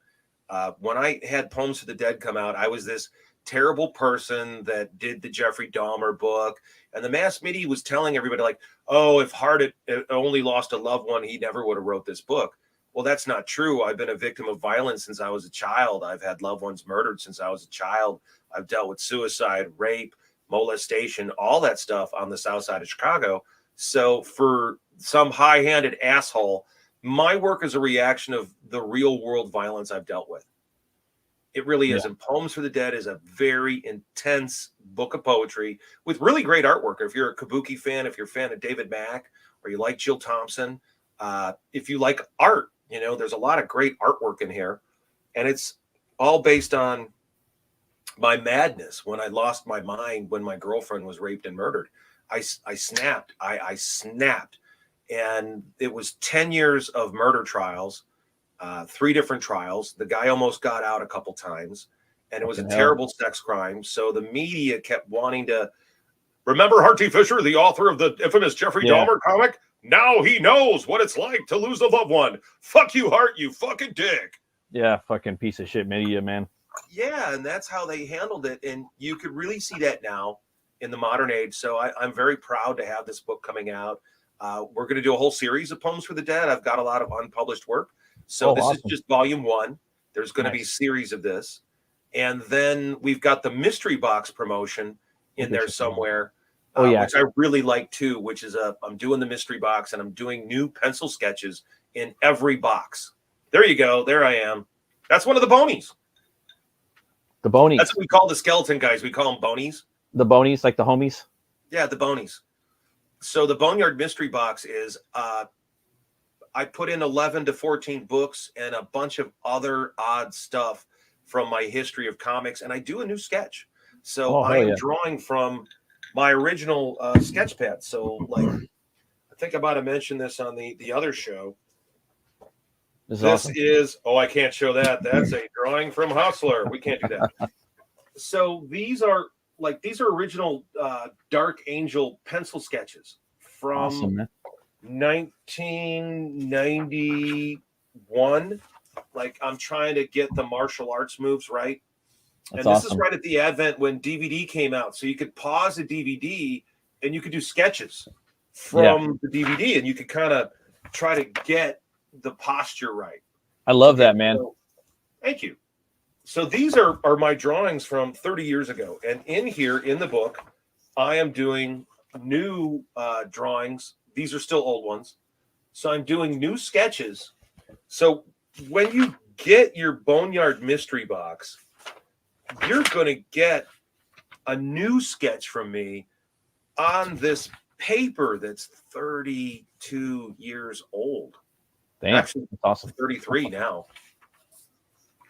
When I had Poems for the Dead come out, I was this terrible person that did the Jeffrey Dahmer book, and the mass media was telling everybody like, oh, if Hart had only lost a loved one, he never would have wrote this book. Well, that's not true. I've been a victim of violence since I was a child. I've had loved ones murdered since I was a child. I've dealt with suicide, rape, molestation, all that stuff on the south side of Chicago. So for some high-handed asshole, my work is a reaction of the real world violence I've dealt with. It really is. And Poems for the Dead is a very intense book of poetry with really great artwork. If you're a Kabuki fan, if you're a fan of David Mack, or you like Jill Thompson, if you like art, there's a lot of great artwork in here. And it's all based on my madness when I lost my mind when my girlfriend was raped and murdered. I snapped. I snapped. And it was 10 years of murder trials, 3 different trials. The guy almost got out a couple times, and it was a terrible sex crime. So the media kept wanting to remember HART D Fisher, the author of the infamous Jeffrey Dahmer comic. Now he knows what it's like to lose a loved one. Fuck you, Hart, you fucking dick. Yeah, fucking piece of shit media, man. Yeah, and that's how they handled it. And you could really see that now in the modern age. So I'm very proud to have this book coming out. We're going to do a whole series of Poems for the Dead. I've got a lot of unpublished work. So this is just volume 1. There's going to be a series of this. And then we've got the mystery box promotion in there somewhere. Oh yeah, which I really like too. Which is I'm doing the mystery box, and I'm doing new pencil sketches in every box. There you go. There I am. That's one of the bonies. the bonies. That's what we call the skeleton guys. We call them bonies. The bonies, like the homies. Yeah, the bonies. So the Boneyard mystery box is I put in 11 to 14 books and a bunch of other odd stuff from my history of comics, and I do a new sketch. So I am drawing from my original sketch pad. So like, I think I might have mentioned this on the other show. This awesome. Is, oh, I can't show that. That's a drawing from Hustler. We can't do that. So these are original Dark Angel pencil sketches from 1991. Like, I'm trying to get the martial arts moves right. That's and this awesome. Is right at the advent when DVD came out. So you could pause a DVD and you could do sketches from the DVD, and you could kind of try to get the posture right. I love that, man. So, thank you. So these are my drawings from 30 years ago. And in here, in the book, I am doing new drawings. These are still old ones. So I'm doing new sketches. So when you get your Boneyard mystery box, you're going to get a new sketch from me on this paper that's 32 years old. Damn, actually, that's awesome. 33 now.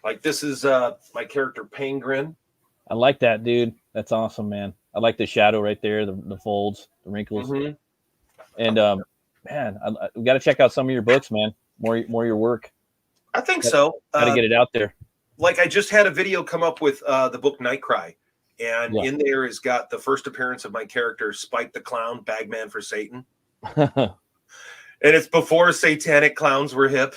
Like, this is my character Paingrin. I like that, dude. That's awesome, man. I like the shadow right there, the folds, the wrinkles. Mm-hmm. And man, we got to check out some of your books, man. More your work. I think so. Got to get it out there. Like, I just had a video come up with the book Night Cry, and in there is got the first appearance of my character Spike the Clown, Bagman for Satan. And it's before satanic clowns were hip.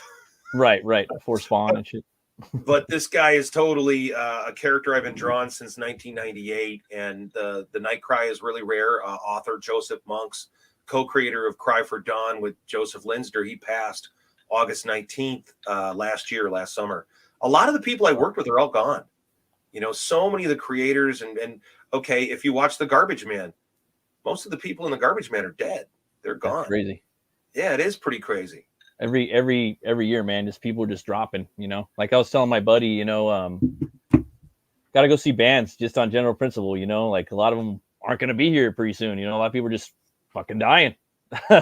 Right. Before Spawn and shit. But this guy is totally a character I've been drawing since 1998, and the Night Cry is really rare. Author Joseph Monks, co-creator of Cry for Dawn with Joseph Linsder, he passed August 19th last summer. A lot of the people I worked with are all gone. You know, so many of the creators and okay, if you watch The Garbage Man, most of the people in The Garbage Man are dead. They're gone. That's crazy. Yeah, it is pretty crazy. Every year, man, just people are just dropping, you know. Like I was telling my buddy, you know, got to go see bands just on general principle, you know. Like a lot of them aren't going to be here pretty soon, you know. A lot of people are just fucking dying.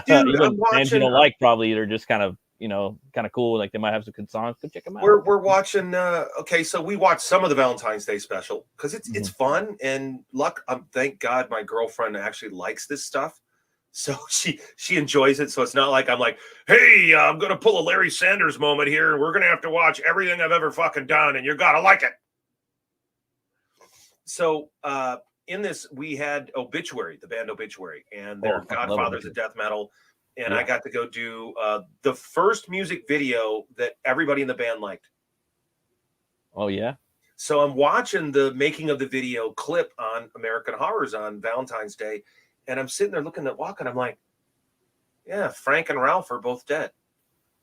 Dude, even bands you don't like probably they're just kind of, you know, kind of cool. Like they might have some good songs. Go check them out. We're watching. Okay, so we watched some of the Valentine's Day special because it's fun, and thank God my girlfriend actually likes this stuff. So she enjoys it. So it's not like I'm like, hey, I'm going to pull a Larry Sanders moment here. And we're going to have to watch everything I've ever fucking done. And you got to like it. So in this, we had Obituary, the band Obituary, and their godfathers of death metal. And I got to go do the first music video that everybody in the band liked. Oh, yeah. So I'm watching the making of the video clip on American Horrors on Valentine's Day. And I'm sitting there looking at Walk, and I'm like, yeah, Frank and Ralph are both dead.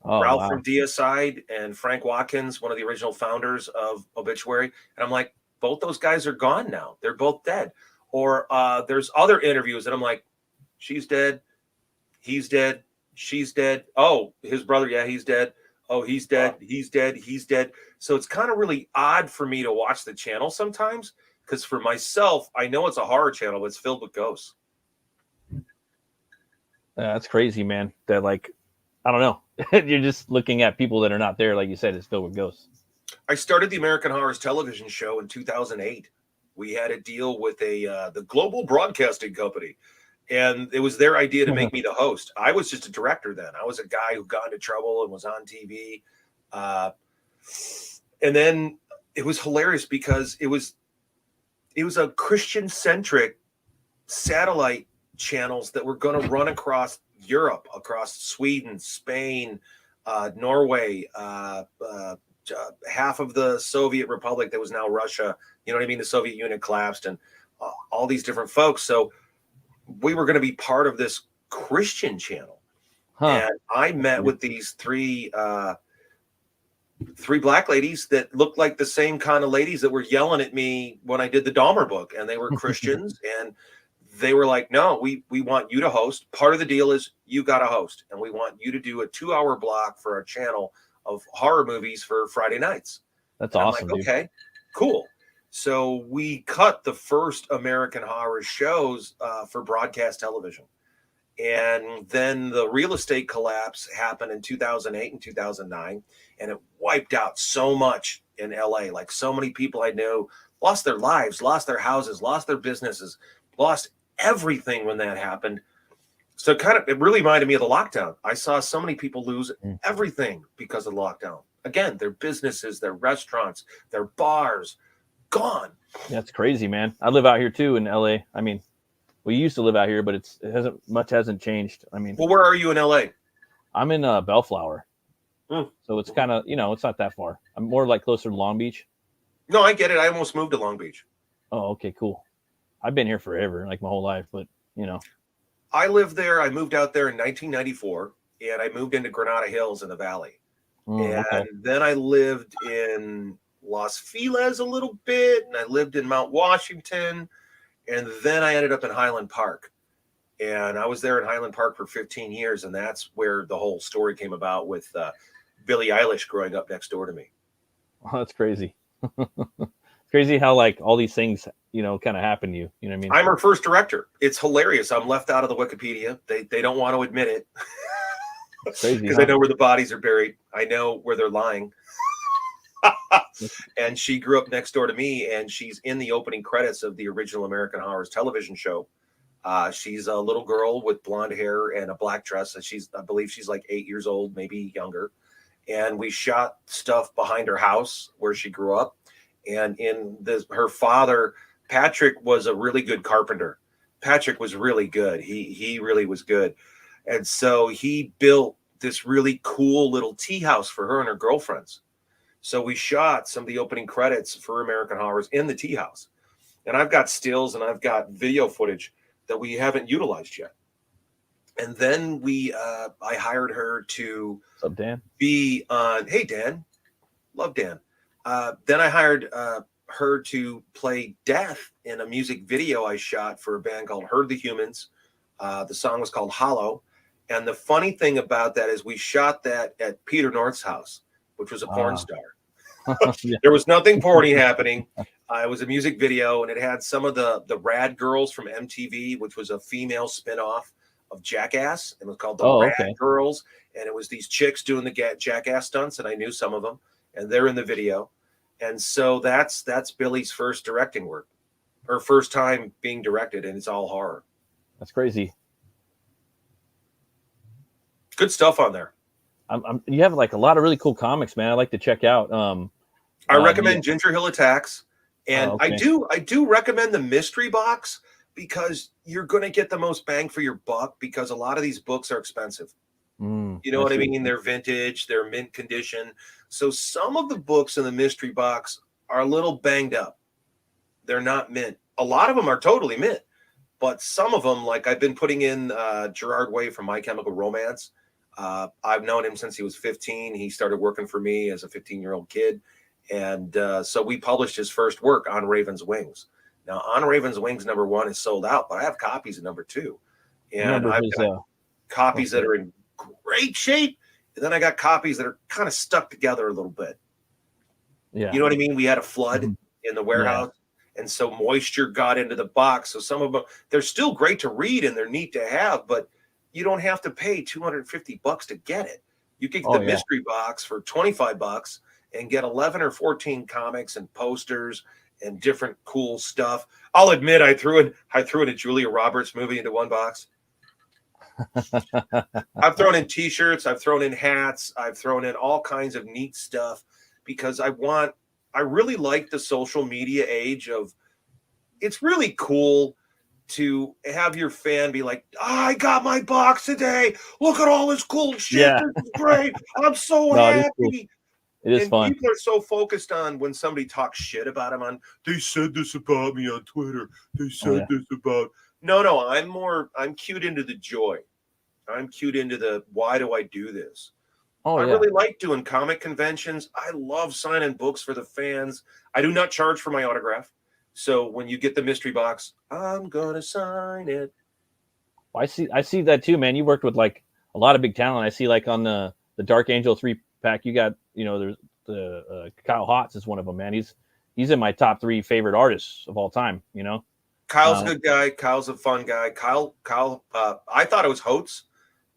Oh, Ralph from Deicide and Frank Watkins, one of the original founders of Obituary. And I'm like, both those guys are gone now. They're both dead. Or there's other interviews, and I'm like, she's dead. He's dead. She's dead. Oh, his brother, yeah, he's dead. Oh, he's dead. He's dead. He's dead. So it's kind of really odd for me to watch the channel sometimes, because for myself, I know it's a horror channel, but it's filled with ghosts. That's crazy, man. That, like, I don't know. You're just looking at people that are not there. Like you said, it's filled with ghosts. I started the American Horrors television show in 2008. We had a deal with the Global Broadcasting Company, and it was their idea to make me the host. I was just a director then. I was a guy who got into trouble and was on TV. And then it was hilarious because it was a Christian-centric satellite channels that were going to run across Europe, across Sweden, Spain, Norway, half of the Soviet Republic that was now Russia. You know what I mean? The Soviet Union collapsed, and all these different folks. So we were going to be part of this Christian channel. And I met with these three black ladies that looked like the same kind of ladies that were yelling at me when I did the Dahmer book, and they were Christians, and they were like, no, we want you to host. Part of the deal is you got to host, and we want you to do a 2-hour block for our channel of horror movies for Friday nights. That's and awesome. I'm like, okay, cool. So we cut the first American Horror shows for broadcast television. And then the real estate collapse happened in 2008 and 2009, and it wiped out so much in LA. Like, so many people I know lost their lives, lost their houses, lost their businesses, lost everything when that happened. So it really reminded me of the lockdown. I saw so many people lose everything because of the lockdown. Again, their businesses, their restaurants, their bars, gone. That's crazy, man. I live out here too in LA. I mean, we used to live out here, but it hasn't changed. I mean, well, where are you in LA? I'm in Bellflower. So it's kind of, it's not that far. I'm more like closer to Long Beach. No, I get it. I almost moved to Long Beach. Oh, okay, cool. I've been here forever, like my whole life, but I lived there. I moved out there in 1994, and I moved into Granada Hills in the Valley. Then I lived in Los Feliz a little bit, and I lived in Mount Washington, and then I ended up in Highland Park. And I was there in Highland Park for 15 years, and that's where the whole story came about with Billie Eilish growing up next door to me. Oh, that's crazy. It's crazy how like all these things, kind of happen to you. You know what I mean? I'm her first director. It's hilarious. I'm left out of the Wikipedia. They don't want to admit it. Crazy, because I know where the bodies are buried. I know where they're lying. And she grew up next door to me, and she's in the opening credits of the original American Horrors television show. She's a little girl with blonde hair and a black dress. And I believe she's like 8 years old, maybe younger. And we shot stuff behind her house where she grew up. And her father, Patrick, was a really good carpenter. Patrick was really good. He really was good. And so he built this really cool little tea house for her and her girlfriends. So we shot some of the opening credits for American Horrors in the tea house. And I've got stills and I've got video footage that we haven't utilized yet. And then I hired her to be on. Hey, Dan. Love Dan. Then I hired her to play Death in a music video I shot for a band called Herd the Humans. The song was called Hollow. And the funny thing about that is we shot that at Peter North's house, which was a porn star. There was nothing porny happening. It was a music video, and it had some of the Rad Girls from MTV, which was a female spinoff of Jackass. It was called the Rad Girls. And it was these chicks doing the Jackass stunts, and I knew some of them, and they're in the video. And so that's Billie's first directing work, her first time being directed, and it's all horror. That's crazy. Good stuff on there. You have like a lot of really cool comics, man. I like to check out. I recommend Ginger Hill Attacks, and I do recommend the mystery box because you're going to get the most bang for your buck because a lot of these books are expensive. You know what I mean? They're vintage, they're mint condition. So some of the books in the mystery box are a little banged up. They're not mint. A lot of them are totally mint, but some of them, like I've been putting in Gerard Way from My Chemical Romance. I've known him since he was 15. He started working for me as a 15-year-old kid. And so we published his first work, On Raven's Wings. Now, On Raven's Wings #1 is sold out, but I have copies of #2. And I've got copies that are in great shape. And then I got copies that are kind of stuck together a little bit. Yeah. You know what I mean? We had a flood in the warehouse. Yeah. And so moisture got into the box. So some of them, they're still great to read and they're neat to have, but you don't have to pay $250 to get it. You can get the mystery box for $25 and get 11 or 14 comics and posters and different cool stuff. I'll admit I threw in a Julia Roberts movie into one box. I've thrown in T-shirts, I've thrown in hats, I've thrown in all kinds of neat stuff because I really like the social media age of, it's really cool to have your fan be like, I got my box today. Look at all this cool shit. Yeah. This is great. I'm so happy. It is fun. People are so focused on when somebody talks shit about them on, they said this about me on Twitter. They said this about. No, I'm cued into the joy. I'm cued into the, why do I do this? I really like doing comic conventions. I love signing books for the fans. I do not charge for my autograph. So when you get the mystery box, I'm gonna sign it. Well, I see that too, man. You worked with like a lot of big talent. I see like on the Dark Angel 3-pack, you got, you know, there's the Kyle Hotz is one of them, man. He's in my top 3 favorite artists of all time, you know. Kyle's a good guy. Kyle's a fun guy. Kyle, I thought it was Holtz.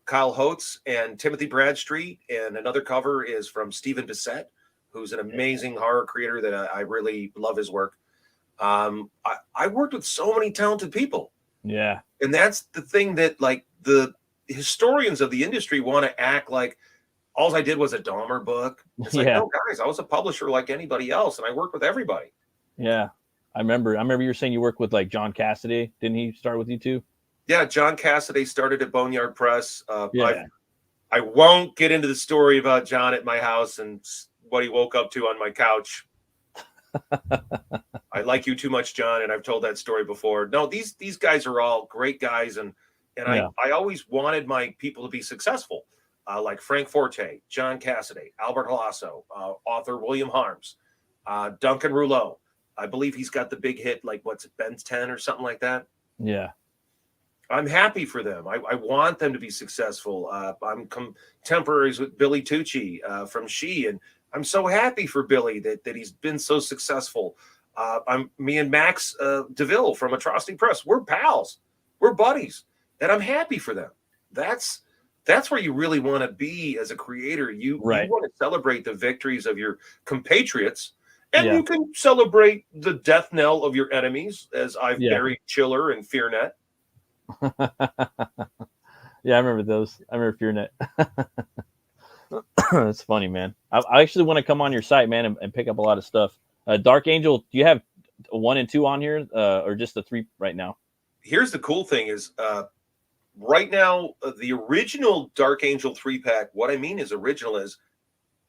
Kyle Holtz and Timothy Bradstreet, and another cover is from Stephen Bissett, who's an amazing horror creator that I really love his work. I worked with so many talented people. Yeah. And that's the thing that like the historians of the industry want to act like all I did was a Dahmer book. It's like, no, guys, I was a publisher like anybody else, and I worked with everybody. Yeah. I remember you were saying you worked with like John Cassidy. Didn't he start with you too? Yeah, John Cassidy started at Boneyard Press. Yeah. I won't get into the story about John at my house and what he woke up to on my couch. I like you too much, John, and I've told that story before. No, these guys are all great guys, and I always wanted my people to be successful, like Frank Forte, John Cassidy, Albert Halasso, author William Harms, Duncan Rouleau. I believe he's got the big hit, like what's it, Ben's 10 or something like that. Yeah. I'm happy for them. I want them to be successful. I'm contemporaries with Billy Tucci from She, and I'm so happy for Billy that he's been so successful. Me and Max Devill from Atrocity Press. We're pals. We're buddies, and I'm happy for them. That's where you really want to be as a creator. You want to celebrate the victories of your compatriots, and you can celebrate the death knell of your enemies, as I've buried Chiller and FearNet. Yeah, I remember those. I remember FearNet. That's funny, man. I actually want to come on your site, man, and pick up a lot of stuff. Dark Angel, do you have 1 and 2 on here, or just the 3 right now? Here's the cool thing is, right now, the original Dark Angel 3-pack, what I mean is original is,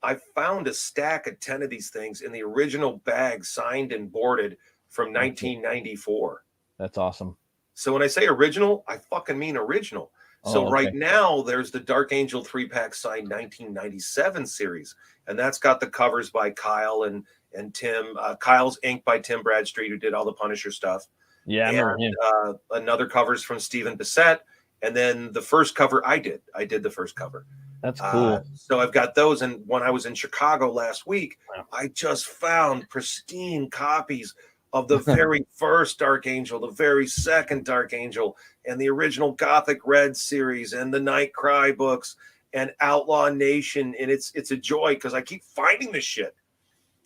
I found a stack of 10 of these things in the original bag, signed and boarded from 1994. That's awesome. So when I say original, I fucking mean original. So right now, there's the Dark Angel 3-pack signed 1997 series, and that's got the covers by Kyle and Tim. Kyle's inked by Tim Bradstreet, who did all the Punisher stuff. Yeah, I remember him. Another cover's from Stephen Bissett, and then the first cover I did the first cover. That's cool. So I've got those, and when I was in Chicago last week, I just found pristine copies of the very first Dark Angel, the very second Dark Angel, and the original Gothic Red series, and the Night Cry books, and Outlaw Nation. And it's a joy because I keep finding this shit.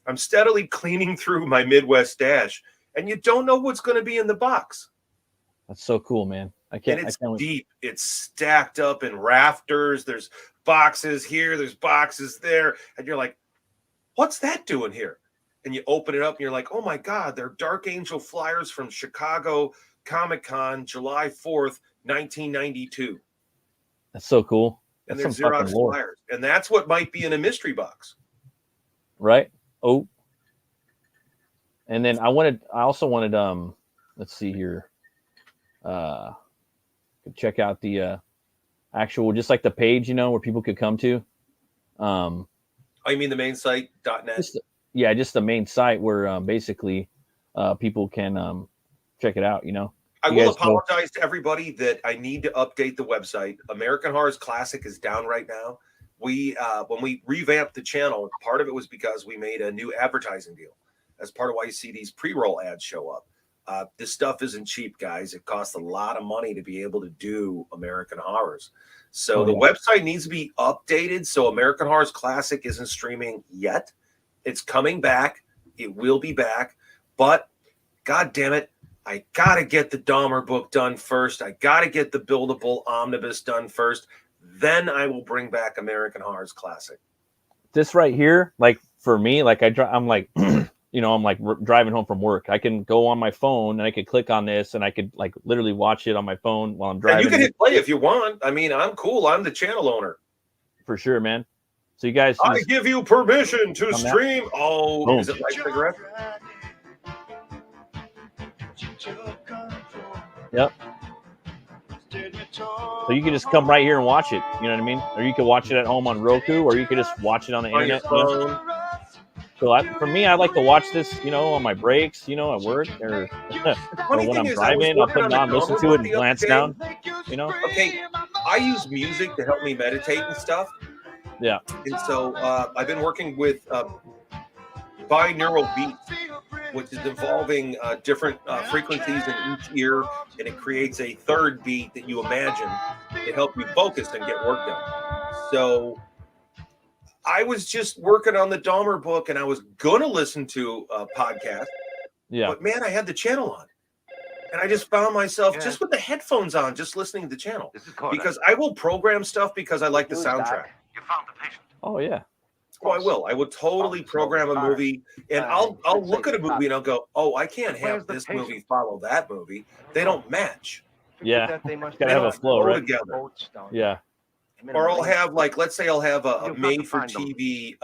I'm steadily cleaning through my Midwest stash, and you don't know what's going to be in the box. That's so cool, man. It's deep. It's stacked up in rafters. There's boxes here. There's boxes there. And you're like, what's that doing here? And you open it up and you're like, oh my God, they're Dark Angel flyers from Chicago Comic-Con, July 4th, 1992. That's so cool. And they're Xerox flyers. And that's what might be in a mystery box. Right. Oh. And then I also wanted, let's see here. Check out the actual, just like the page, where people could come to. Oh, you mean the main site, .net? Just the main site where basically people can check it out, I will apologize to everybody that I need to update the website. American Horror's Classic is down right now. When we revamped the channel, part of it was because we made a new advertising deal. That's part of why you see these pre-roll ads show up. This stuff isn't cheap, guys. It costs a lot of money to be able to do American Horrors. So the website needs to be updated. So American Horror's Classic isn't streaming yet. It's coming back. It will be back. But God damn it, I got to get the Dahmer book done first. I got to get the Buildable Omnibus done first. Then I will bring back American Horror's Classic. This right here, like for me, like I'm like, I'm like driving home from work. I can go on my phone and I could click on this and I could like literally watch it on my phone while I'm driving. And you can hit play if you want. I mean, I'm cool. I'm the channel owner. For sure, man. So you guys, I give you permission to stream. Oh, boom. Is it like cigarette? Yep. So you can just come right here and watch it. You know what I mean? Or you can watch it at home on Roku, or you can just watch it on the internet. So for me, I like to watch this, on my breaks, at work or Funny when thing I'm is, I was driving. I'll working put on it the on, listen Dahmer to book it, and the other glance day. down. Okay, I use music to help me meditate and stuff. Yeah. And so I've been working with binaural beats, which is involving different frequencies in each ear, and it creates a third beat that you imagine to help you focus and get work done. So I was just working on the Dahmer book, and I was going to listen to a podcast. Yeah. But man, I had the channel on. And I just found myself just with the headphones on, just listening to the channel. Because I will program stuff because I like the soundtrack. You found the patient. Oh, yeah. Oh, I will. I will totally program a movie, and I'll look at a movie and I'll go, oh, I can't have this movie follow that movie. They don't match. Yeah. They must Gotta have a flow, right? Together. Yeah. Or I'll have, like, let's say I'll have a made-for-TV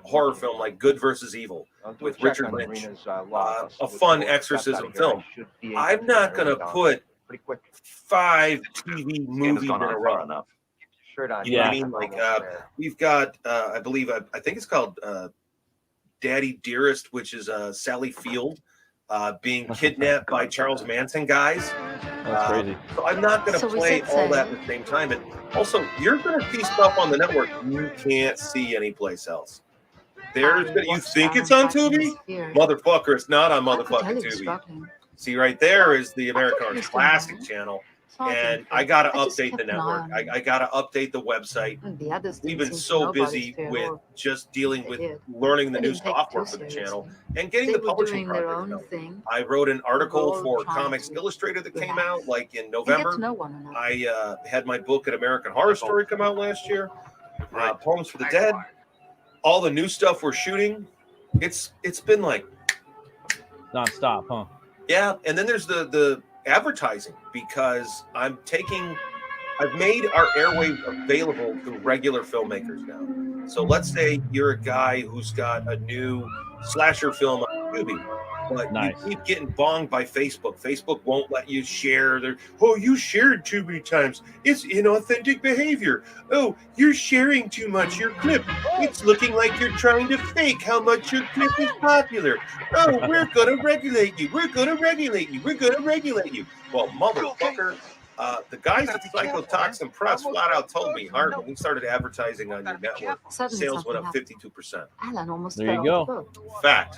horror film like Good versus Evil with Richard Lynch, a fun exorcism film. I'm not going to put 5 TV movies in a row. You know what I mean? Like, we've got, I believe, I think it's called Daddy Dearest, which is Sally Field being kidnapped by Charles Manson guys. That's crazy. So I'm not going to play all that at the same time. But also, you're going to see stuff on the network you can't see anyplace else. You think it's on Tubi? Motherfucker, it's not on motherfucking Tubi. See, right there is the American Horror Classic channel. And I got to update the network. I got to update the website. We've been so busy with just dealing with learning the new software for the channel and getting the publishing project done. I wrote an article for Comics Illustrated that came out like in November. I had my book at American Horror Story come out last year. Poems for the Dead. All the new stuff we're shooting. It's been like nonstop, huh? Yeah, and then there's the advertising, because I've made our airwaves available to regular filmmakers now. So let's say you're a guy who's got a new slasher film on Tubi, but you keep getting bonged by Facebook. Facebook won't let you share you shared too many times. It's inauthentic behavior. Oh, you're sharing too much your clip. It's looking like you're trying to fake how much your clip is popular. Oh, we're going to regulate you. We're going to regulate you. We're going to regulate you. Well, motherfucker, the guys at Psychotoxin Press flat out told me, Hart, when we started advertising on your network, sales went up 52%. There you go. Fact.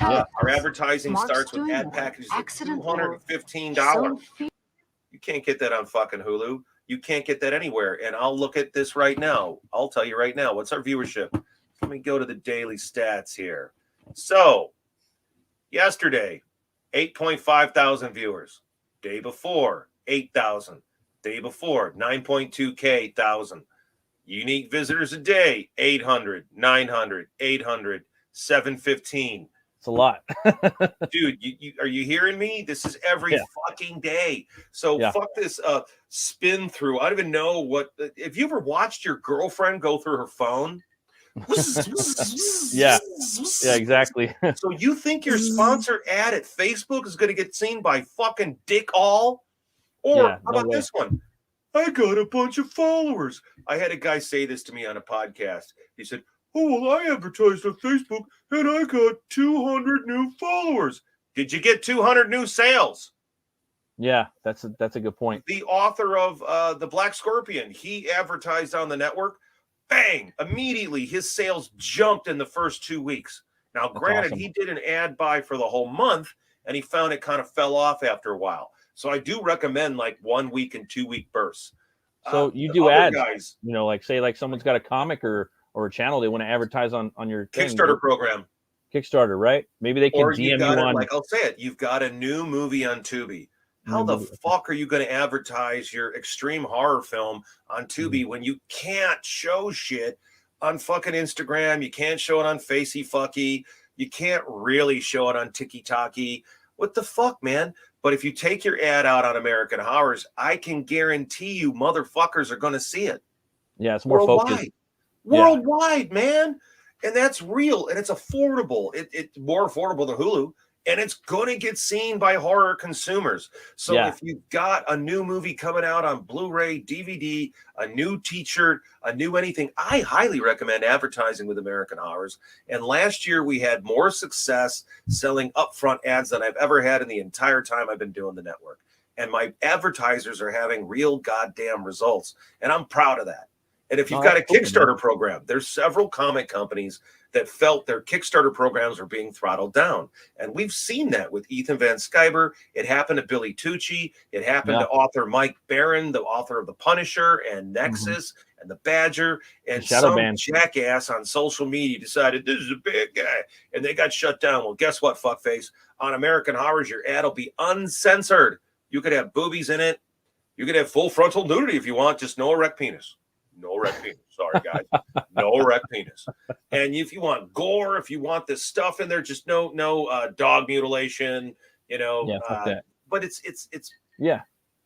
Yeah, our advertising starts with ad packages of $215. You can't get that on fucking Hulu. You can't get that anywhere. And I'll look at this right now. I'll tell you right now. What's our viewership? Let me go to the daily stats here. So, yesterday, 8.5 thousand viewers. Day before, 8,000. Day before, 9.2K thousand. Unique visitors a day, 800, 900, 800, 715. It's a lot. Dude, are you hearing me? This is every fucking day. So fuck this spin through. I don't even know what. Have you ever watched your girlfriend go through her phone? Yeah, exactly. So you think your sponsored ad at Facebook is going to get seen by fucking Dick All? Or how about this one? I got a bunch of followers. I had a guy say this to me on a podcast. He said, oh, well, I advertised on Facebook and I got 200 new followers. Did you get 200 new sales? Yeah, that's a good point. The author of The Black Scorpion, he advertised on the network. Bang! Immediately, his sales jumped in the first 2 weeks. Now, granted, he did an ad buy for the whole month, and he found it kind of fell off after a while. So I do recommend like 1 week and 2 week bursts. So you do ads, guys, like say like someone's got a comic or a channel they want to advertise on your Kickstarter program. Kickstarter, right? Maybe they can DM you on. Like I'll say it, you've got a new movie on Tubi. How the fuck are you going to advertise your extreme horror film on Tubi when you can't show shit on fucking Instagram? You can't show it on Facey Fucky. You can't really show it on TikTok. What the fuck, man? But if you take your ad out on American Horrors, I can guarantee you motherfuckers are going to see it. Yeah, it's more focused. Worldwide, man. And that's real. And it's affordable. It's more affordable than Hulu. and it's going to get seen by horror consumers. So if you've got a new movie coming out on Blu-ray, DVD, a new t-shirt, a new anything, I highly recommend advertising with American Horrors. And last year we had more success selling upfront ads than I've ever had in the entire time I've been doing the network. And my advertisers are having real goddamn results. And I'm proud of that. And if you've got a Kickstarter program, there's several comic companies that felt their Kickstarter programs were being throttled down. And we've seen that with Ethan Van Sciver. It happened to Billy Tucci. It happened to author Mike Barron, the author of The Punisher and Nexus and The Badger. And some jackass on social media decided this is a bad guy. And they got shut down. Well, guess what, fuckface? On American Horrors, your ad will be uncensored. You could have boobies in it. You could have full frontal nudity if you want, just no erect penis. No erect penis. Sorry, guys. No erect penis. And if you want gore, if you want this stuff in there, just no dog mutilation, you know. Yeah, fuck that. But it's yeah.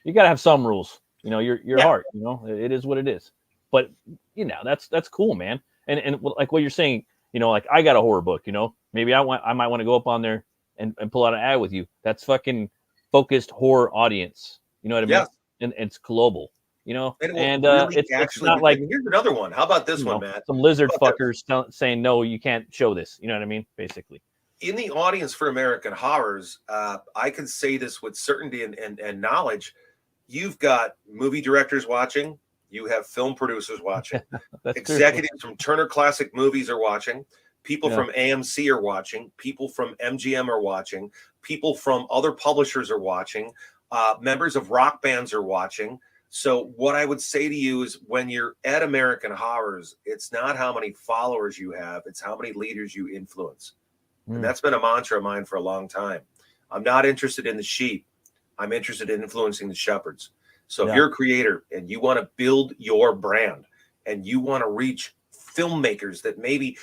You gotta have some rules. You know, your heart, you know, it is what it is. But you know, that's cool, man. And like what you're saying, you know, like I got a horror book, you know. Maybe I might want to go up on there and pull out an ad with you. That's fucking focused horror audience. You know what I mean? Yeah. And it's global, you know, and really it's not like, here's another one. How about this one, Matt? Some lizard fuckers saying, no, you can't show this. You know what I mean? Basically. In the audience for American Horrors, I can say this with certainty and knowledge. You've got movie directors watching. You have film producers watching. Executives from Turner Classic Movies are watching. People from AMC are watching. People from MGM are watching. People from other publishers are watching. Members of rock bands are watching. So what I would say to you is when you're at American Horrors, it's not how many followers you have, it's how many leaders you influence. And that's been a mantra of mine for a long time. I'm not interested in the sheep. I'm interested in influencing the shepherds. So if you're a creator and you want to build your brand and you want to reach filmmakers that maybe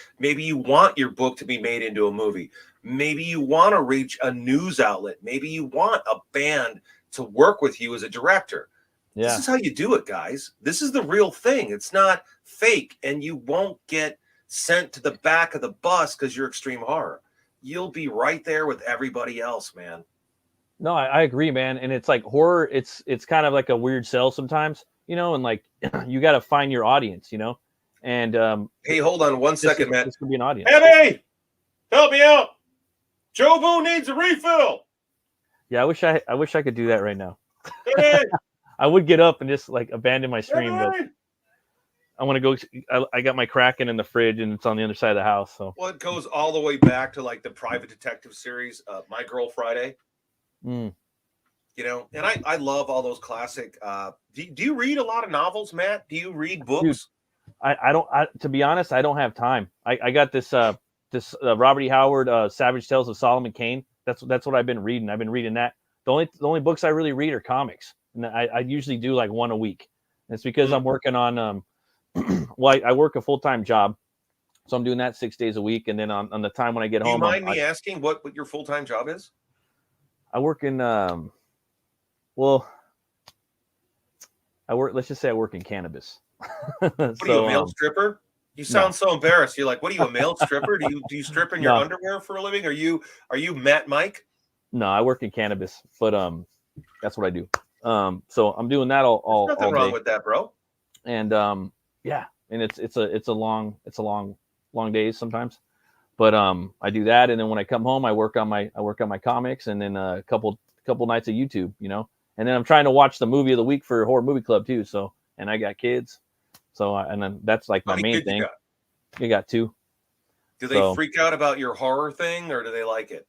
you want your book to be made into a movie, maybe you want to reach a news outlet, maybe you want a band to work with you as a director. This is how you do it, guys. This is the real thing. It's not fake, and you won't get sent to the back of the bus because you're extreme horror. You'll be right there with everybody else, man. No, I agree, man. And it's like horror. It's kind of like a weird sell sometimes, you know, and like you got to find your audience, you know. And hey, hold on one second, Matt. This could be an audience. Hey, help me out. Joe Boo needs a refill. Yeah, I wish I could do that right now. Hey. I would get up and just like abandon my stream, but I want to go. I got my Kraken in the fridge, and it's on the other side of the house. So it goes all the way back to like the private detective series, My Girl Friday. You know, and I love all those classic. Do you read a lot of novels, Matt? Do you read books? Dude, I don't. To be honest, I don't have time. I got this Robert E. Howard Savage Tales of Solomon Kane. That's what I've been reading. I've been reading that. The only books I really read are comics. And I usually do like one a week. And it's because I'm working on, well, I work a full-time job. So I'm doing that 6 days a week. And then on the time when I get home. Do you mind me asking what your full-time job is? I work in, let's just say I work in cannabis. What are you, a male stripper? You sound so embarrassed. You're like, what are you, a male stripper? Do you strip in your underwear for a living? Are you Matt Mike? No, I work in cannabis, but that's what I do. So I'm doing that all There's nothing wrong with that, bro. And and it's a long days sometimes, but I do that, and then when I come home, I work on my comics, and then a couple nights of YouTube, you know, and then I'm trying to watch the movie of the week for Horror Movie Club too. So, and I got kids, so and then that's like my main thing. You got 2. Do they freak out about your horror thing, or do they like it?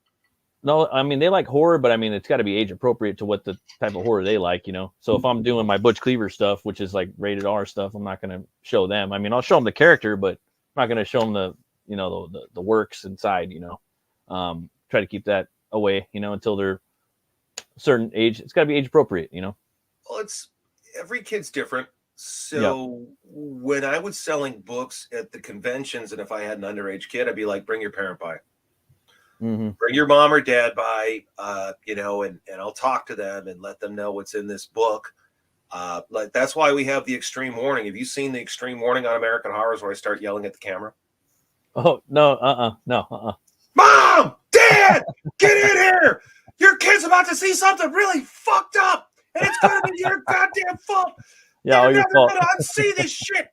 No, I mean, they like horror, but I mean, it's got to be age appropriate to what the type of horror they like, you know? So if I'm doing my Butch Cleaver stuff, which is like rated R stuff, I'm not going to show them. I mean, I'll show them the character, but I'm not going to show them the works inside, you know? Try to keep that away, you know, until they're a certain age. It's got to be age appropriate, you know? Well, every kid's different. So when I was selling books at the conventions, and if I had an underage kid, I'd be like, bring your parent by. Bring your mom or dad by, you know, and I'll talk to them and let them know what's in this book. Like that's why we have the extreme warning. Have you seen the extreme warning on American Horrors where I start yelling at the camera? Oh no, no. Mom, Dad, Dad, get in here. Your kid's about to see something really fucked up, and it's going to be your goddamn fault. Yeah, all You're your never fault. going to unsee this shit.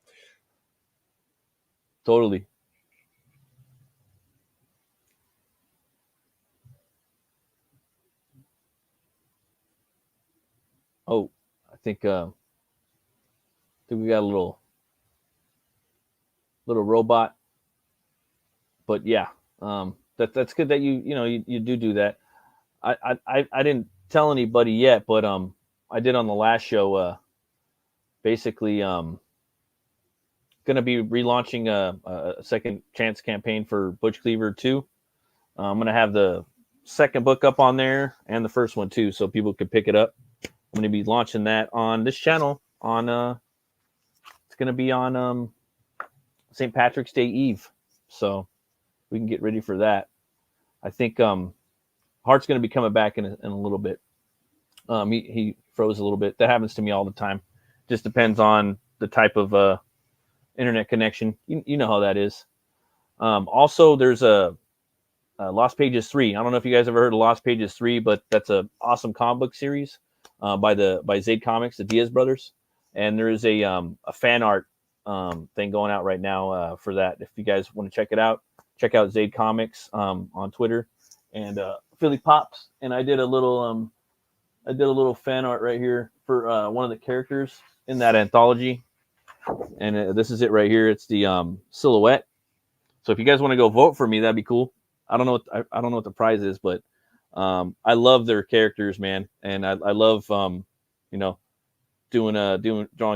Totally. Oh, I think we got a little robot, but yeah, that's good that you do that. I didn't tell anybody yet, but I did on the last show. Basically, gonna be relaunching a second chance campaign for Butch Cleaver 2. I'm gonna have the second book up on there and the first one too, so people can pick it up. I'm gonna be launching that on this channel on it's gonna be on St. Patrick's Day Eve, so we can get ready for that. I think Hart's gonna be coming back in a little bit. He froze a little bit. That happens to me all the time. Just depends on the type of internet connection. You know how that is. Also, there's a Lost Pages 3. I don't know if you guys ever heard of Lost Pages 3, but that's a awesome comic book series by Zade Comics, the Diaz brothers. And there is a fan art thing going out right now for that. If you guys want to check it out, check out Zade Comics on Twitter and Philly Pops. And I did a little fan art right here for one of the characters in that anthology. And this is it right here. It's the silhouette. So if you guys want to go vote for me, that'd be cool. I don't know what the prize is, but I love their characters, man, and I love drawing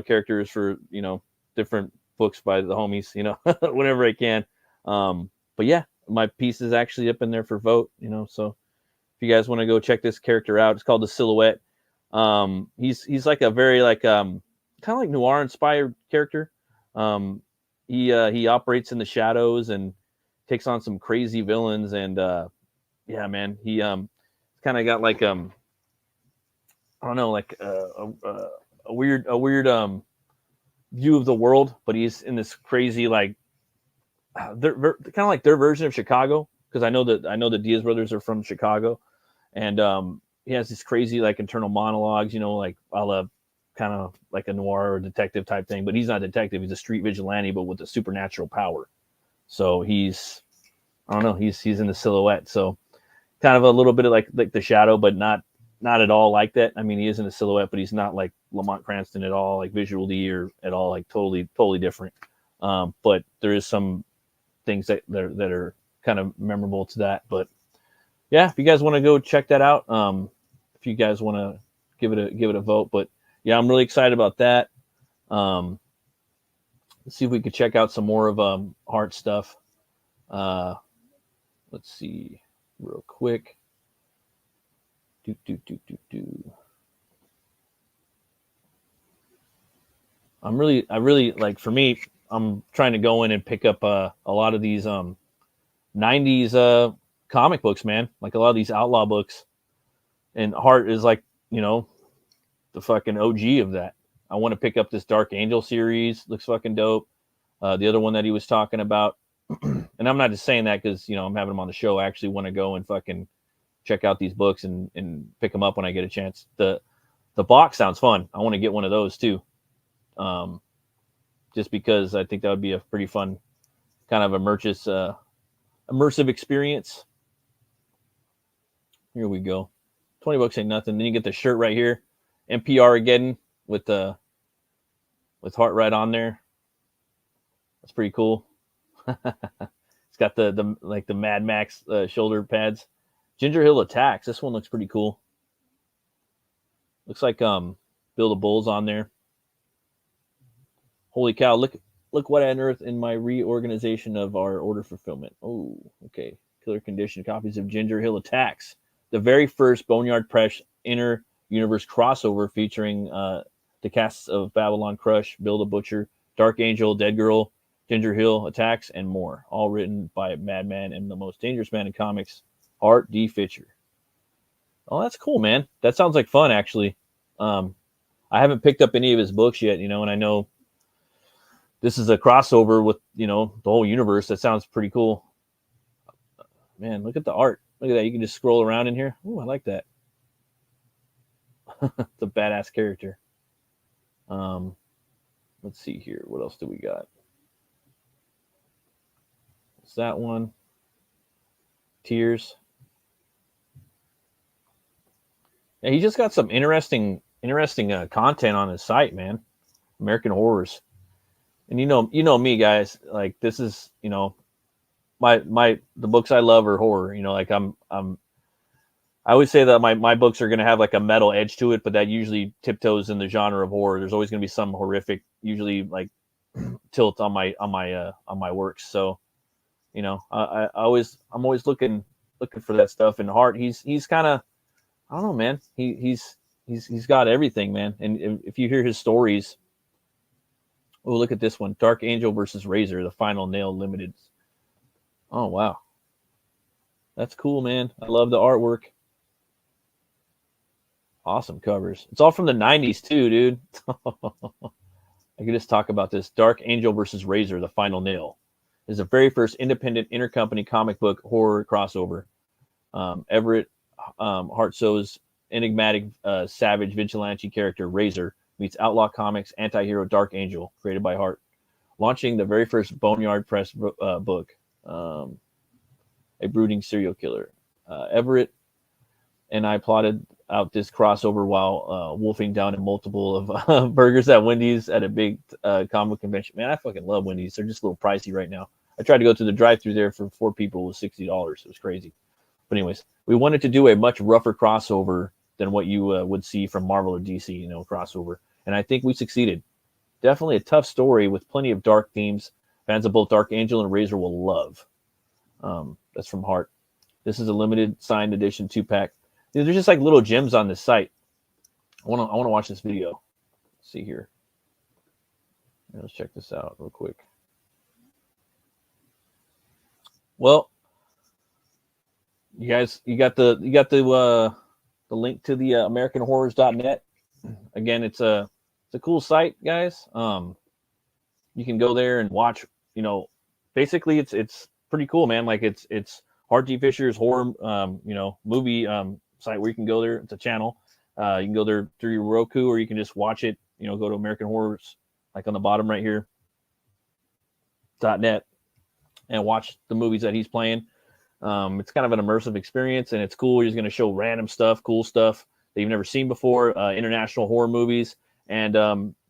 characters for different books by the homies, whenever I can. But yeah, my piece is actually up in there for vote, So if you guys want to go check this character out, it's called the Silhouette. He's like a very kind of like noir inspired character. He operates in the shadows and takes on some crazy villains, and yeah, man, he kind of got like I don't know, like a weird view of the world, but he's in this crazy like they're kind of like their version of Chicago, because I know the Diaz brothers are from Chicago, and he has these crazy like internal monologues, like a la kind of like a noir or detective type thing, but he's not a detective. He's a street vigilante, but with a supernatural power. So he's in the Silhouette. So kind of a little bit of like the Shadow, but not at all like that. I mean, he is in the Silhouette, but he's not like Lamont Cranston at all, like visually or at all, like totally different. But there is some things that are kind of memorable to that. But yeah, if you guys want to go check that out, if you guys want to give it a vote, but yeah, I'm really excited about that. Let's see if we could check out some more of Hart stuff. Let's see real quick. I really like, for me, I'm trying to go in and pick up a lot of these 90s comic books, man. Like a lot of these outlaw books. And Hart is like, the fucking OG of that. I want to pick up this Dark Angel series. Looks fucking dope. The other one that he was talking about. And I'm not just saying that because, I'm having him on the show. I actually want to go and fucking check out these books and pick them up when I get a chance. The box sounds fun. I want to get one of those too. Just because I think that would be a pretty fun kind of immersive experience. Here we go. $20 ain't nothing. Then you get the shirt right here. NPR again with Hart right on there. That's pretty cool. It's got the Mad Max shoulder pads. Ginger Hill Attacks. This one looks pretty cool. Looks like Bill the Bull's on there. Holy cow! Look what I unearthed in my reorganization of our order fulfillment. Oh, okay. Killer Condition copies of Ginger Hill Attacks, the very first Boneyard Press inner universe crossover featuring the casts of Babylon Crush, Bill the Butcher, Dark Angel, Dead Girl, Ginger Hill Attacks, and more. All written by Madman and the most dangerous man in comics, HART D Fisher. Oh, that's cool, man. That sounds like fun, actually. I haven't picked up any of his books yet, and I know this is a crossover with, the whole universe. That sounds pretty cool. Man, look at the art. Look at that. You can just scroll around in here. Ooh, I like that. It's a badass character. Let's see here. What else do we got? It's that one. Tears. Yeah, he just got some interesting content on his site, man. American Horrors. And you know me, guys. Like, this is, the books I love are horror. Like I always say that my books are going to have like a metal edge to it, but that usually tiptoes in the genre of horror. There's always going to be some horrific, usually like tilt on my works. So, I'm always looking for that stuff. And Hart, he's kind of, I don't know, man. He's got everything, man. And if you hear his stories, oh, look at this one: Dark Angel versus Razor, the Final Nail Limited. Oh wow, that's cool, man. I love the artwork. Awesome covers. It's all from the 90s too, dude. I could just talk about this. Dark Angel versus Razor, the Final Nail is the very first independent intercompany comic book horror crossover. Everett Hartso's enigmatic, savage vigilante character Razor meets Outlaw Comics anti-hero Dark Angel, created by Hart, launching the very first Boneyard Press book, a brooding serial killer. Everett and I plotted out this crossover while wolfing down a multiple of burgers at Wendy's at a big comic convention. Man, I fucking love Wendy's. They're just a little pricey right now. I tried to go to the drive-thru there for 4 people with $60. It was crazy. But anyways, we wanted to do a much rougher crossover than what you would see from Marvel or DC, crossover. And I think we succeeded. Definitely a tough story with plenty of dark themes. Fans of both Dark Angel and Razor will love. That's from Hart. This is a limited signed edition 2-pack. There's just like little gems on this site. I want to watch this video. Let's see here. Let's check this out real quick. Well, you guys, you got the link to the AmericanHorrors.net. Again, it's a cool site, guys. You can go there and watch. Basically, it's pretty cool, man. Like it's HART D Fisher's horror, movie site where you can go there. It's a channel. You can go there through your Roku, or you can just watch it. Go to American Horrors, like on the bottom right here, .net, and watch the movies that he's playing. It's kind of an immersive experience, and it's cool. He's going to show random stuff, cool stuff that you've never seen before, international horror movies, and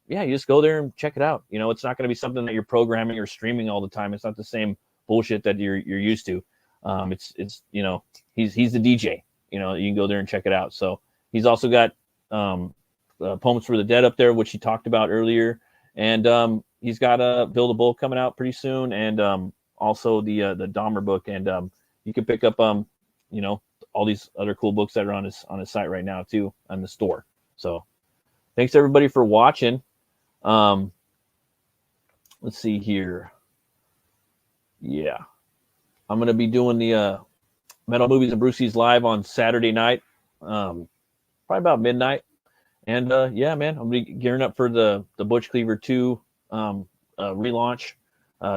you just go there and check it out. It's not going to be something that you're programming or streaming all the time. It's not the same bullshit that you're used to. It's he's the DJ. You can go there and check it out. So he's also got Poems for the Dead up there, which he talked about earlier, and he's got a Build a Bull coming out pretty soon, and also the Dahmer book, and you can pick up all these other cool books that are on his site right now too, on the store. So thanks everybody for watching. Let's see here. Yeah, I'm gonna be doing the Metal Movies and Brucey's live on Saturday night, probably about midnight. And yeah, man, I'm gonna be gearing up for the Butch Cleaver 2 relaunch,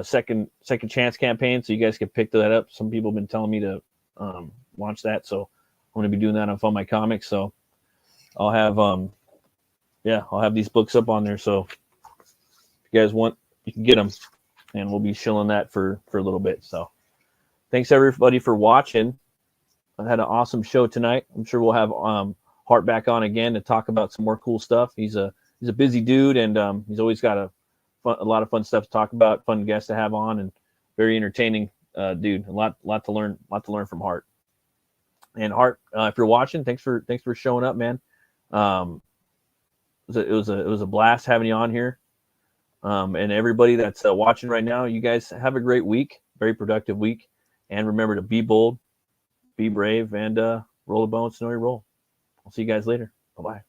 second chance campaign, so you guys can pick that up. Some people have been telling me to launch that, so I'm gonna be doing that on Fun My Comics. So I'll have I'll have these books up on there, so if you guys want, you can get them, and we'll be shilling that for a little bit. So thanks everybody for watching. I had an awesome show tonight. I'm sure we'll have Hart back on again to talk about some more cool stuff. He's a busy dude, and he's always got a lot of fun stuff to talk about, fun guests to have on, and very entertaining dude. A lot to learn from Hart. And Hart, if you're watching, thanks for showing up, man. It was a blast having you on here. And everybody that's watching right now, you guys have a great week, very productive week, and remember to be bold, be brave, and roll a bone, snowy roll. I'll see you guys later. Bye-bye.